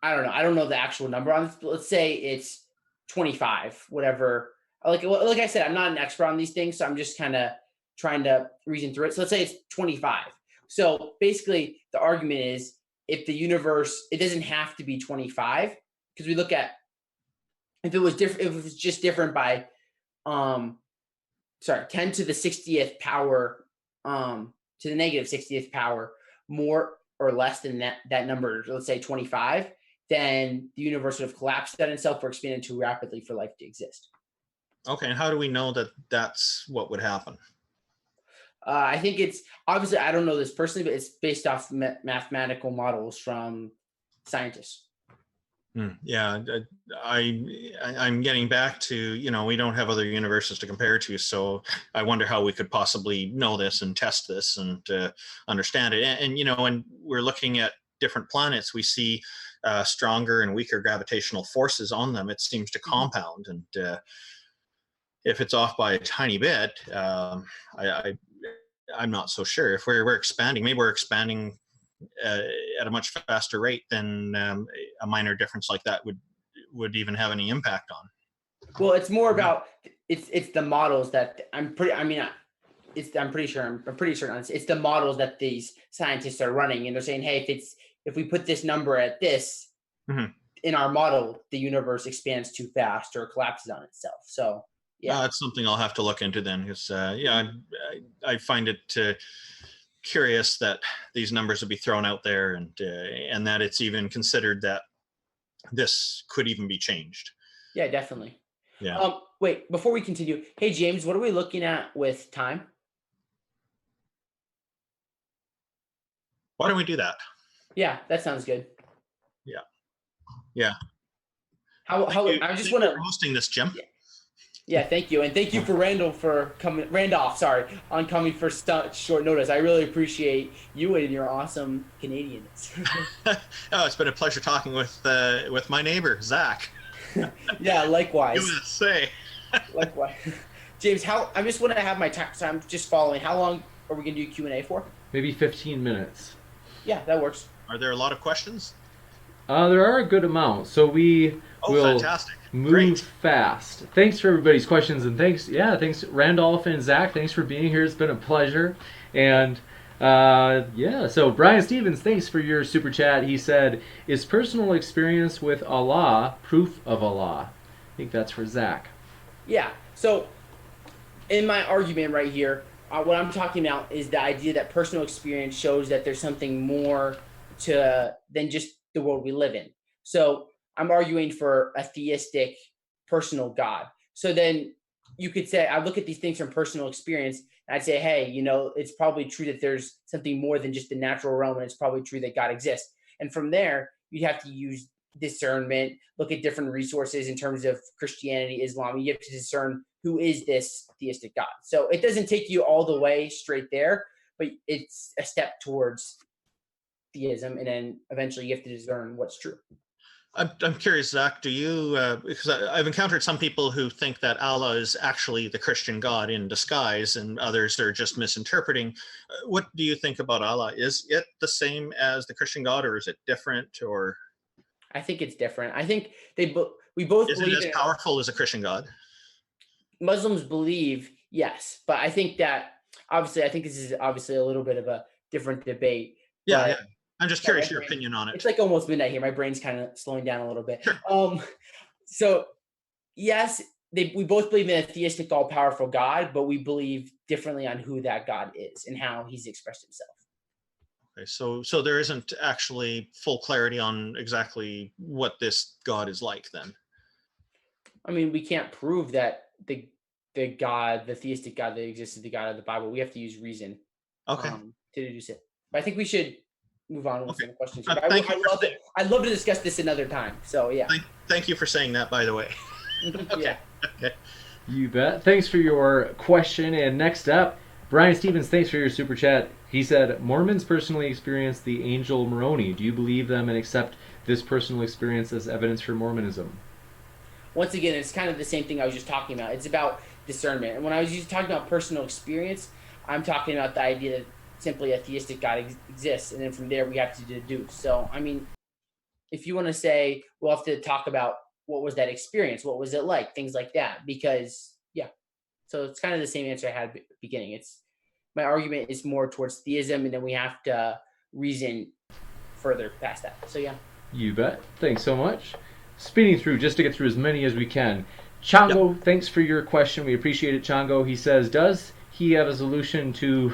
[SPEAKER 2] I don't know. I don't know the actual number on this, but let's say it's 25, whatever. Like I said, I'm not an expert on these things, so I'm just kind of trying to reason through it. So let's say it's 25. So basically the argument is if the universe, it doesn't have to be 25 because we look at if it was different, if it was just different by 10 to the 60th power, to the negative 60th power, more or less than that number, let's say 25, then the universe would have collapsed on itself or expanded too rapidly for life to exist.
[SPEAKER 3] Okay. And how do we know that that's what would happen?
[SPEAKER 2] I think it's obviously, I don't know this personally, but it's based off mathematical models from scientists.
[SPEAKER 3] Yeah, I'm getting back to, we don't have other universes to compare to, so I wonder how we could possibly know this and test this and understand it. And when we're looking at different planets, we see stronger and weaker gravitational forces on them. It seems to compound, and if it's off by a tiny bit, I'm not so sure. If we're expanding, maybe we're expanding at a much faster rate than a minor difference like that would even have any impact on.
[SPEAKER 2] Well, it's more about it's the models that I'm pretty sure it's the models that these scientists are running, and they're saying, hey, if we put this number at this in our model, the universe expands too fast or collapses on itself. So yeah,
[SPEAKER 3] that's something I'll have to look into then, because I find it curious that these numbers would be thrown out there, and that it's even considered that this could even be changed.
[SPEAKER 2] Yeah, definitely.
[SPEAKER 3] Yeah.
[SPEAKER 2] Wait, before we continue, hey James, what are we looking at with time?
[SPEAKER 3] Why don't we do that?
[SPEAKER 2] Yeah, that sounds good.
[SPEAKER 3] Yeah.
[SPEAKER 2] I just want to
[SPEAKER 3] hosting this, Jim.
[SPEAKER 2] Yeah, thank you, and thank you for Randolph for coming for short notice. I really appreciate you and your awesome Canadians.
[SPEAKER 3] Oh, it's been a pleasure talking with my neighbor Zack.
[SPEAKER 2] Yeah, likewise.
[SPEAKER 3] USA.
[SPEAKER 2] Likewise, James. I just want to have my time. So I'm just following. How long are we gonna do Q&A for?
[SPEAKER 1] Maybe 15 minutes.
[SPEAKER 2] Yeah, that works.
[SPEAKER 3] Are there a lot of questions?
[SPEAKER 1] There are a good amount, so we will
[SPEAKER 3] fantastic.
[SPEAKER 1] move
[SPEAKER 3] Great.
[SPEAKER 1] fast. Thanks for everybody's questions, and thanks Randolph and Zach. Thanks for being here. It's been a pleasure. And so Brian Stevens, thanks for your super chat. He said, "Is personal experience with Allah proof of Allah?" I think that's for Zach.
[SPEAKER 2] Yeah. So, in my argument right here, what I'm talking about is the idea that personal experience shows that there's something more than just the world we live in. So I'm arguing for a theistic personal God. So then you could say, I look at these things from personal experience, and I'd say, hey, it's probably true that there's something more than just the natural realm, and it's probably true that God exists. And from there, you'd have to use discernment, look at different resources in terms of Christianity, Islam. You have to discern who is this theistic God. So it doesn't take you all the way straight there, but it's a step towards theism, and then eventually you have to discern what's true.
[SPEAKER 3] I'm curious, Zach, do you, because I've encountered some people who think that Allah is actually the Christian God in disguise, and others are just misinterpreting. What do you think about Allah? Is it the same as the Christian God, or is it different? Or
[SPEAKER 2] I think it's different. I think we both
[SPEAKER 3] is
[SPEAKER 2] believe
[SPEAKER 3] it as powerful as a Christian God?
[SPEAKER 2] Muslims believe, yes, but I think that I think this is obviously a little bit of a different debate.
[SPEAKER 3] Yeah. I'm just curious your opinion on it.
[SPEAKER 2] It's like almost midnight here. My brain's kind of slowing down a little bit.
[SPEAKER 3] Sure.
[SPEAKER 2] So yes, we both believe in a theistic, all-powerful God, but we believe differently on who that God is and how he's expressed himself.
[SPEAKER 3] Okay, so there isn't actually full clarity on exactly what this God is like then.
[SPEAKER 2] I mean, we can't prove that the theistic God that exists is the God of the Bible. We have to use reason to deduce it. But I think we should move on with some questions. I'd love to discuss this another time. So yeah.
[SPEAKER 3] Thank you for saying that, by the way.
[SPEAKER 2] Okay.
[SPEAKER 3] Okay.
[SPEAKER 1] You bet. Thanks for your question. And next up, Brian Stevens, thanks for your super chat. He said, Mormons personally experienced the angel Moroni. Do you believe them and accept this personal experience as evidence for Mormonism?
[SPEAKER 2] Once again, it's kind of the same thing I was just talking about. It's about discernment. And when I was just talking about personal experience, I'm talking about the idea that simply a theistic God exists. And then from there, we have to deduce. So, I mean, if you want to say, we'll have to talk about what was that experience? What was it like? Things like that. Because, yeah. So it's kind of the same answer I had at the beginning. My argument is more towards theism, and then we have to reason further past that. So, yeah.
[SPEAKER 1] You bet. Thanks so much. Speeding through just to get through as many as we can. Chango, Thanks for your question. We appreciate it, Chango. He says, does he have a solution to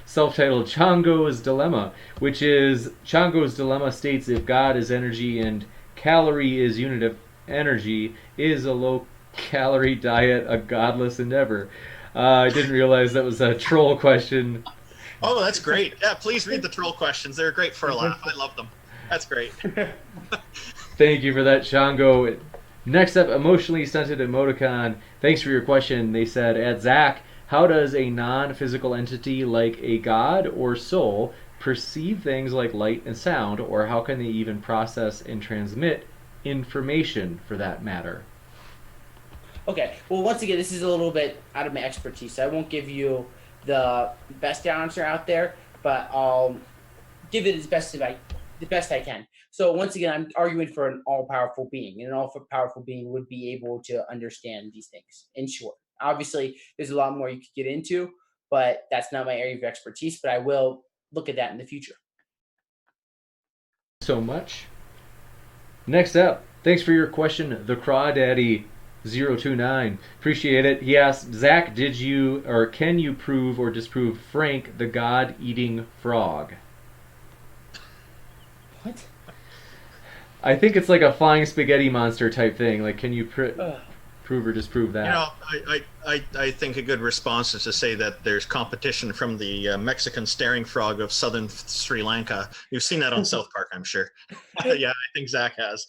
[SPEAKER 1] self-titled Chango's Dilemma, which is Chango's Dilemma states if God is energy and calorie is unit of energy, is a low-calorie diet a godless endeavor? I didn't realize that was a troll question.
[SPEAKER 3] Oh, that's great. Yeah, please read the troll questions. They're great for a laugh. I love them. That's great.
[SPEAKER 1] Thank you for that, Shango. Next up, emotionally stunted emoticon. Thanks for your question. They said, at Zack, how does a non-physical entity like a god or soul perceive things like light and sound, or how can they even process and transmit information for that matter?
[SPEAKER 2] Okay. Well, once again, this is a little bit out of my expertise. So I won't give you the best answer out there, but I'll give it the best I can. So once again, I'm arguing for an all-powerful being, and an all-powerful being would be able to understand these things. In short, obviously, there's a lot more you could get into, but that's not my area of expertise. But I will look at that in the future.
[SPEAKER 1] So much. Next up, thanks for your question, the Crawdaddy 029. Appreciate it. He asked, Zach, did you or can you prove or disprove Frank the God-eating frog?
[SPEAKER 2] What?
[SPEAKER 1] I think it's like a flying spaghetti monster type thing. Like, can you prove or disprove that?
[SPEAKER 3] You know, I think a good response is to say that there's competition from the Mexican staring frog of southern Sri Lanka. You've seen that on South Park, I'm sure. Yeah, I think Zach has.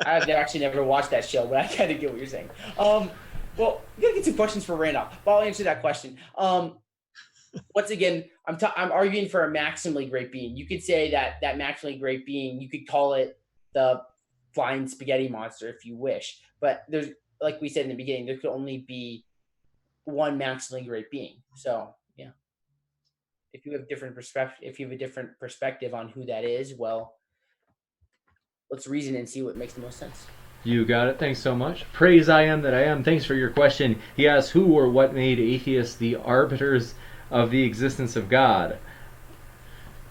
[SPEAKER 2] I've actually never watched that show, but I kind of get what you're saying. Well, we gotta get some questions for Randolph, but I'll answer that question. Once again, I'm arguing for a maximally great being. You could say that maximally great being, you could call it the flying spaghetti monster if you wish, but there's, like we said in the beginning, there could only be one maximally great being. So yeah, if you have a different perspective on who that is, well, let's reason and see what makes the most sense.
[SPEAKER 1] You got it. Thanks so much. Praise I am that I am. Thanks for your question. He asked, who or what made atheists the arbiters of the existence of God?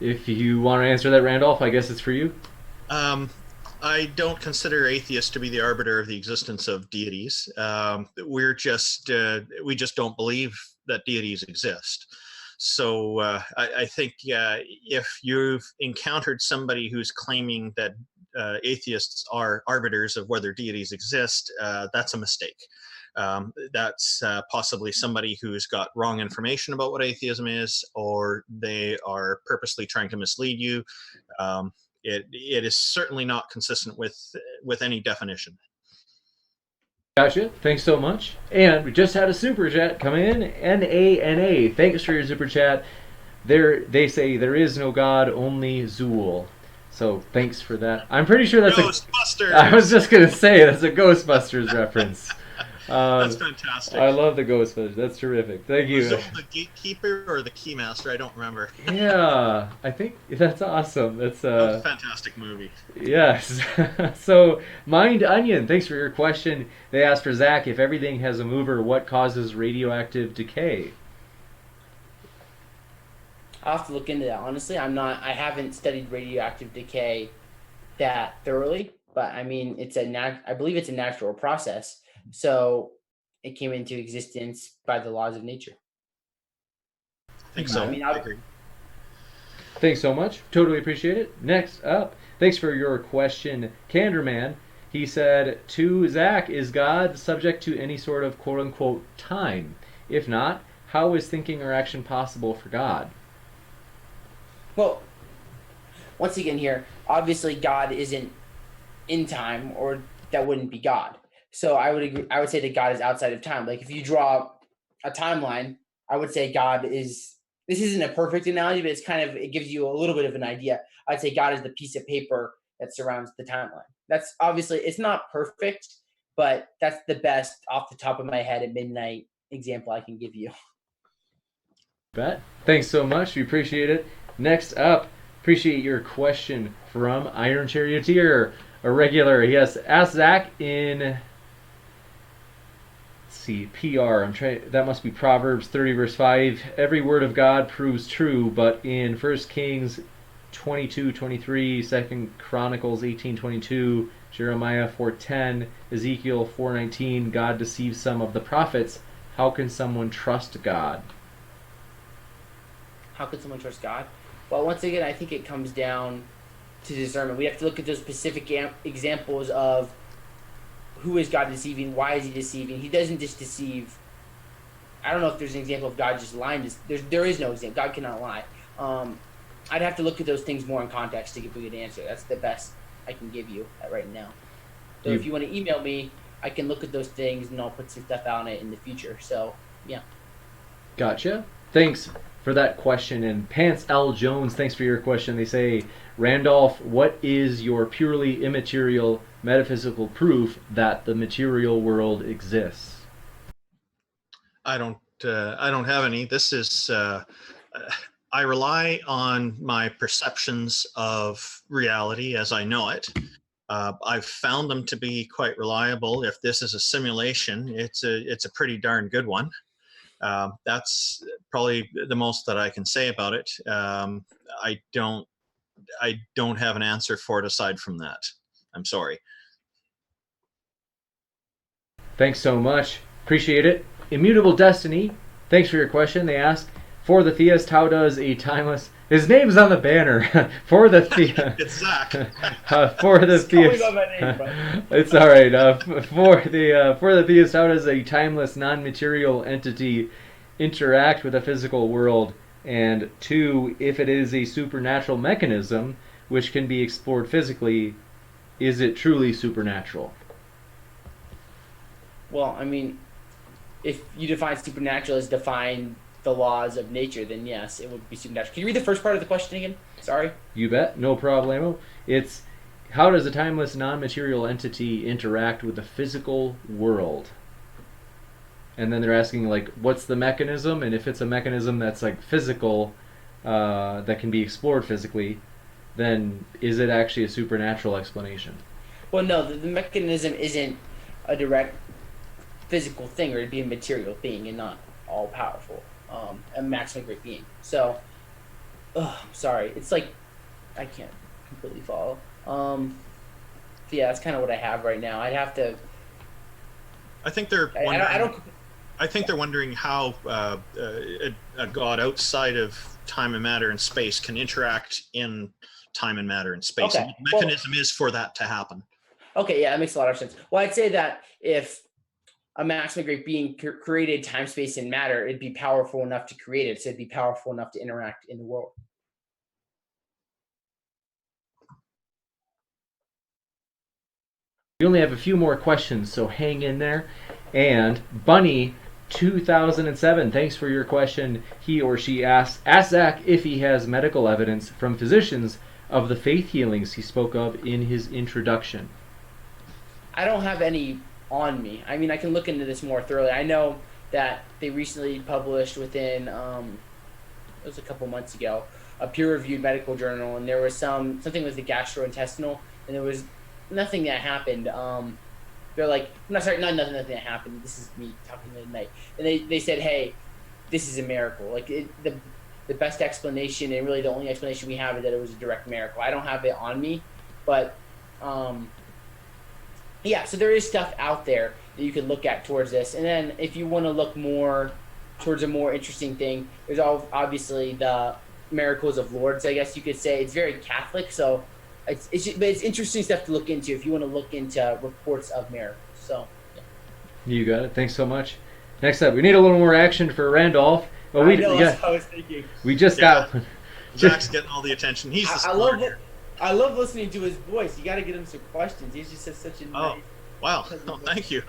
[SPEAKER 1] If you want to answer that, Randolph, I guess it's for you.
[SPEAKER 3] I don't consider atheists to be the arbiter of the existence of deities. We just don't believe that deities exist. So I think if you've encountered somebody who's claiming that atheists are arbiters of whether deities exist, that's a mistake. That's possibly somebody who's got wrong information about what atheism is, or they are purposely trying to mislead you. It is certainly not consistent with any definition.
[SPEAKER 1] Gotcha. Thanks so much. And we just had a super chat come in. NANA. Thanks for your super chat. They say there is no God, only Zool. So thanks for that. I'm pretty sure that's
[SPEAKER 3] Ghostbusters.
[SPEAKER 1] I was just gonna say that's a Ghostbusters reference.
[SPEAKER 3] That's fantastic.
[SPEAKER 1] I love the Ghostbusters. That's terrific. Thank you.
[SPEAKER 3] Was it the gatekeeper or the keymaster? I don't remember.
[SPEAKER 1] Yeah, I think that's awesome. That's
[SPEAKER 3] a fantastic movie.
[SPEAKER 1] Yes. So, Mind Onion, thanks for your question. They asked for Zach, if everything has a mover, what causes radioactive decay?
[SPEAKER 2] I'll have to look into that. Honestly, I haven't studied radioactive decay that thoroughly, but I mean, I believe it's a natural process. So it came into existence by the laws of nature.
[SPEAKER 3] I think so. I agree.
[SPEAKER 1] Thanks so much. Totally appreciate it. Next up, thanks for your question, Canderman. He said, to Zach, is God subject to any sort of quote-unquote time? If not, how is thinking or action possible for God?
[SPEAKER 2] Well, once again here, obviously God isn't in time, or that wouldn't be God. So I would agree. I would say that God is outside of time. Like if you draw a timeline, I would say God is. This isn't a perfect analogy, but it gives you a little bit of an idea. I'd say God is the piece of paper that surrounds the timeline. That's obviously, it's not perfect, but that's the best off the top of my head at midnight example I can give you.
[SPEAKER 1] Bet. Thanks so much. We appreciate it. Next up, appreciate your question from Iron Charioteer, a regular. Yes, ask Zach in. PR. That must be Proverbs 30 verse 5. Every word of God proves true, but in 1 Kings 22:23, 2 Chronicles 18:22, Jeremiah 4:10, Ezekiel 4:19, God deceives some of the prophets. How can someone trust God?
[SPEAKER 2] How can someone trust God? Well, once again, I think it comes down to discernment. We have to look at those specific examples of who is God deceiving? Why is he deceiving? He doesn't just deceive I don't know if there's an example of God just lying. There is no example. God cannot lie. I'd have to look at those things more in context to give a good answer. That's the best I can give you right now. So if you want to email me, I can look at those things and I'll put some stuff out on it in the future. So yeah.
[SPEAKER 1] Gotcha. Thanks for that question. And Pants L. Jones, thanks for your question. They say, Randolph, what is your purely immaterial metaphysical proof that the material world exists?
[SPEAKER 3] I don't have any. This is I rely on my perceptions of reality as I know it. I've found them to be quite reliable. If this is a simulation, it's a pretty darn good one. That's probably the most that I can say about it. I don't have an answer for it aside from that. I'm sorry.
[SPEAKER 1] Thanks so much. Appreciate it. Immutable Destiny, thanks for your question. They ask, for the theist, how does a timeless... His name's on the banner. For the theist...
[SPEAKER 3] It's Zack.
[SPEAKER 1] For the theist... It's all right. For the theist, how does a timeless, non-material entity interact with a physical world? And 2, if it is a supernatural mechanism which can be explored physically, is it truly supernatural?
[SPEAKER 2] Well, I mean, if you define supernatural as define the laws of nature, then yes, it would be supernatural. Can you read the first part of the question again? Sorry.
[SPEAKER 1] You bet. No problemo. It's, how does a timeless, non-material entity interact with the physical world? And then they're asking, like, what's the mechanism? And if it's a mechanism that's, like, physical, that can be explored physically, then is it actually a supernatural explanation?
[SPEAKER 2] Well, no, the mechanism isn't a direct physical thing, or it'd be a material being and not all powerful, a maximum great being. So, I'm sorry, it's like I can't completely follow. Yeah, that's kind of what I have right now. I'd have to.
[SPEAKER 3] I think they're.
[SPEAKER 2] I don't.
[SPEAKER 3] I think they're wondering how a god outside of time and matter and space can interact in time and matter and space.
[SPEAKER 2] Okay.
[SPEAKER 3] And the mechanism is for that to happen.
[SPEAKER 2] Okay, yeah, that makes a lot of sense. Well, I'd say that if a maximum great being created time, space, and matter, it'd be powerful enough to create it. So it'd be powerful enough to interact in the world.
[SPEAKER 1] We only have a few more questions, so hang in there. And Bunny 2007, thanks for your question. He or she asks, ask Zack if he has medical evidence from physicians of the faith healings he spoke of in his introduction.
[SPEAKER 2] I don't have any on me. I mean, I can look into this more thoroughly. I know that they recently published within, it was a couple months ago, a peer-reviewed medical journal, and there was something with the gastrointestinal, and there was nothing that happened. They're like, nothing that happened. This is me talking midnight. And they said, hey, this is a miracle. Like, the best explanation, and really the only explanation we have, is that it was a direct miracle. I don't have it on me, but yeah, so there is stuff out there that you can look at towards this. And then if you want to look more towards a more interesting thing, there's obviously the miracles of Lourdes, I guess you could say. It's very Catholic, so but it's interesting stuff to look into if you want to look into reports of miracles. So yeah.
[SPEAKER 1] You got it. Thanks so much. Next up, we need a little more action for Randolph.
[SPEAKER 2] Well, I know, that's what I was thinking.
[SPEAKER 1] We just got one.
[SPEAKER 3] Zack's getting all the attention. He's the
[SPEAKER 2] I love listening to his voice. You got to get him some questions. He just says such a nice.
[SPEAKER 3] Oh, wow. Oh, thank you.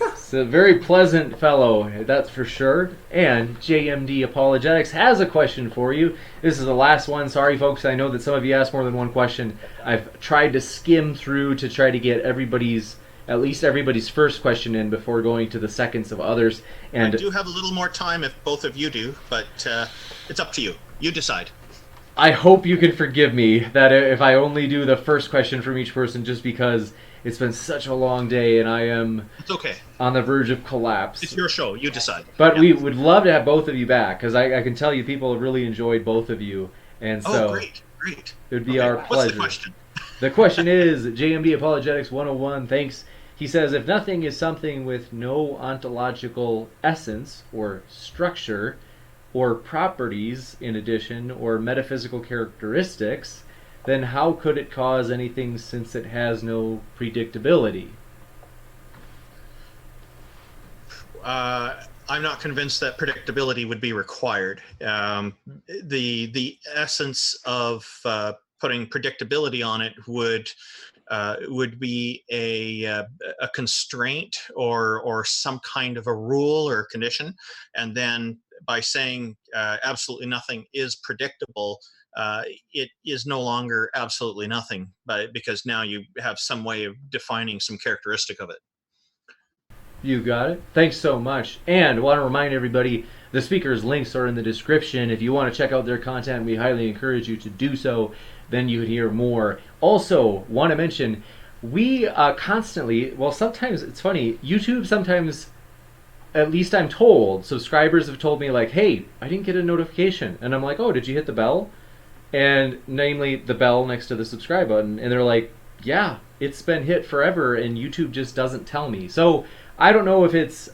[SPEAKER 1] It's a very pleasant fellow, that's for sure. And JMD Apologetics has a question for you. This is the last one. Sorry, folks. I know that some of you asked more than one question. I've tried to skim through to try to get at least everybody's first question in before going to the seconds of others. And
[SPEAKER 3] I do have a little more time if both of you do, but it's up to you. You decide.
[SPEAKER 1] I hope you can forgive me that if I only do the first question from each person, just because it's been such a long day and I am
[SPEAKER 3] It's okay.
[SPEAKER 1] On the verge of collapse.
[SPEAKER 3] It's your show. You decide.
[SPEAKER 1] But we would love to have both of you back, because I can tell you people have really enjoyed both of you. And so
[SPEAKER 3] great.
[SPEAKER 1] It would be our pleasure.
[SPEAKER 3] What's the question?
[SPEAKER 1] The question is, JMD Apologetics 101, thanks. He says, if nothing is something with no ontological essence or structure or properties in addition or metaphysical characteristics, then how could it cause anything since it has no predictability?
[SPEAKER 3] I'm not convinced that predictability would be required. The essence of putting predictability on it would be a constraint or some kind of a rule or condition, and then by saying absolutely nothing is predictable, it is no longer absolutely nothing, but because now you have some way of defining some characteristic of it.
[SPEAKER 1] You got it. Thanks so much. And I want to remind everybody the speakers' links are in the description. If you want to check out their content, we highly encourage you to do so. Then you can hear more. Also, want to mention, we constantly, well, sometimes it's funny, YouTube sometimes, at least I'm told, subscribers have told me, like, hey, I didn't get a notification. And I'm like, oh, did you hit the bell? And namely, the bell next to the subscribe button. And they're like, yeah, it's been hit forever, and YouTube just doesn't tell me. So I don't know if it's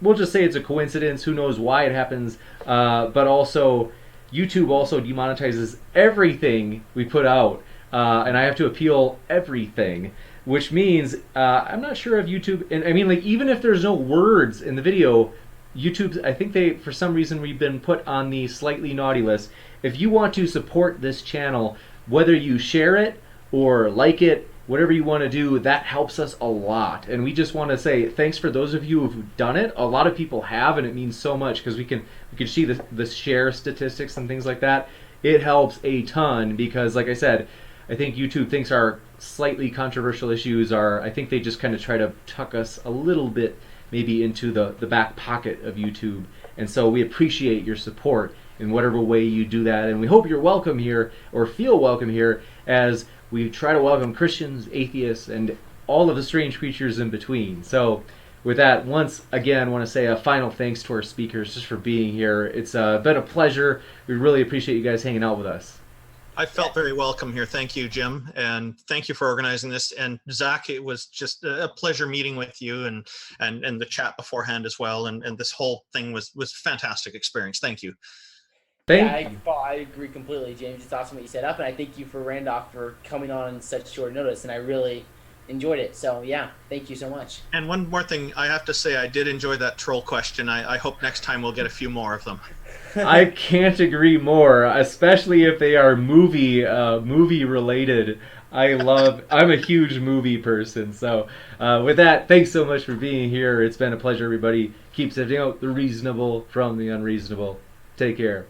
[SPEAKER 1] we'll just say it's a coincidence. Who knows why it happens? But also, YouTube also demonetizes everything we put out, and I have to appeal everything, which means I'm not sure if YouTube. And I mean, like, even if there's no words in the video, YouTube, I think they, for some reason, we've been put on the slightly naughty list. If you want to support this channel, whether you share it or like it, whatever you want to do, that helps us a lot. And we just want to say thanks for those of you who've done it. A lot of people have, and it means so much because we can see the share statistics and things like that. It helps a ton because, like I said, I think YouTube thinks our slightly controversial issues are, I think they just kind of try to tuck us a little bit maybe into the back pocket of YouTube. And so we appreciate your support in whatever way you do that. And we hope you're welcome here, or feel welcome here, as we try to welcome Christians, atheists, and all of the strange creatures in between. So with that, once again, I want to say a final thanks to our speakers just for being here. It's been a pleasure. We really appreciate you guys hanging out with us.
[SPEAKER 3] I felt very welcome here. Thank you, Jim, and thank you for organizing this. And Zach, it was just a pleasure meeting with you, and the chat beforehand as well. And this whole thing was fantastic experience. Thank you.
[SPEAKER 2] I agree completely, James. It's awesome what you set up, and I thank you for Randolph for coming on in such short notice, and I really enjoyed it. So yeah, thank you so much.
[SPEAKER 3] And one more thing, I have to say, I did enjoy that troll question. I hope next time we'll get a few more of them.
[SPEAKER 1] I can't agree more, especially if they are movie related. I'm a huge movie person. So with that, thanks so much for being here. It's been a pleasure, everybody. Keep sifting out the reasonable from the unreasonable. Take care.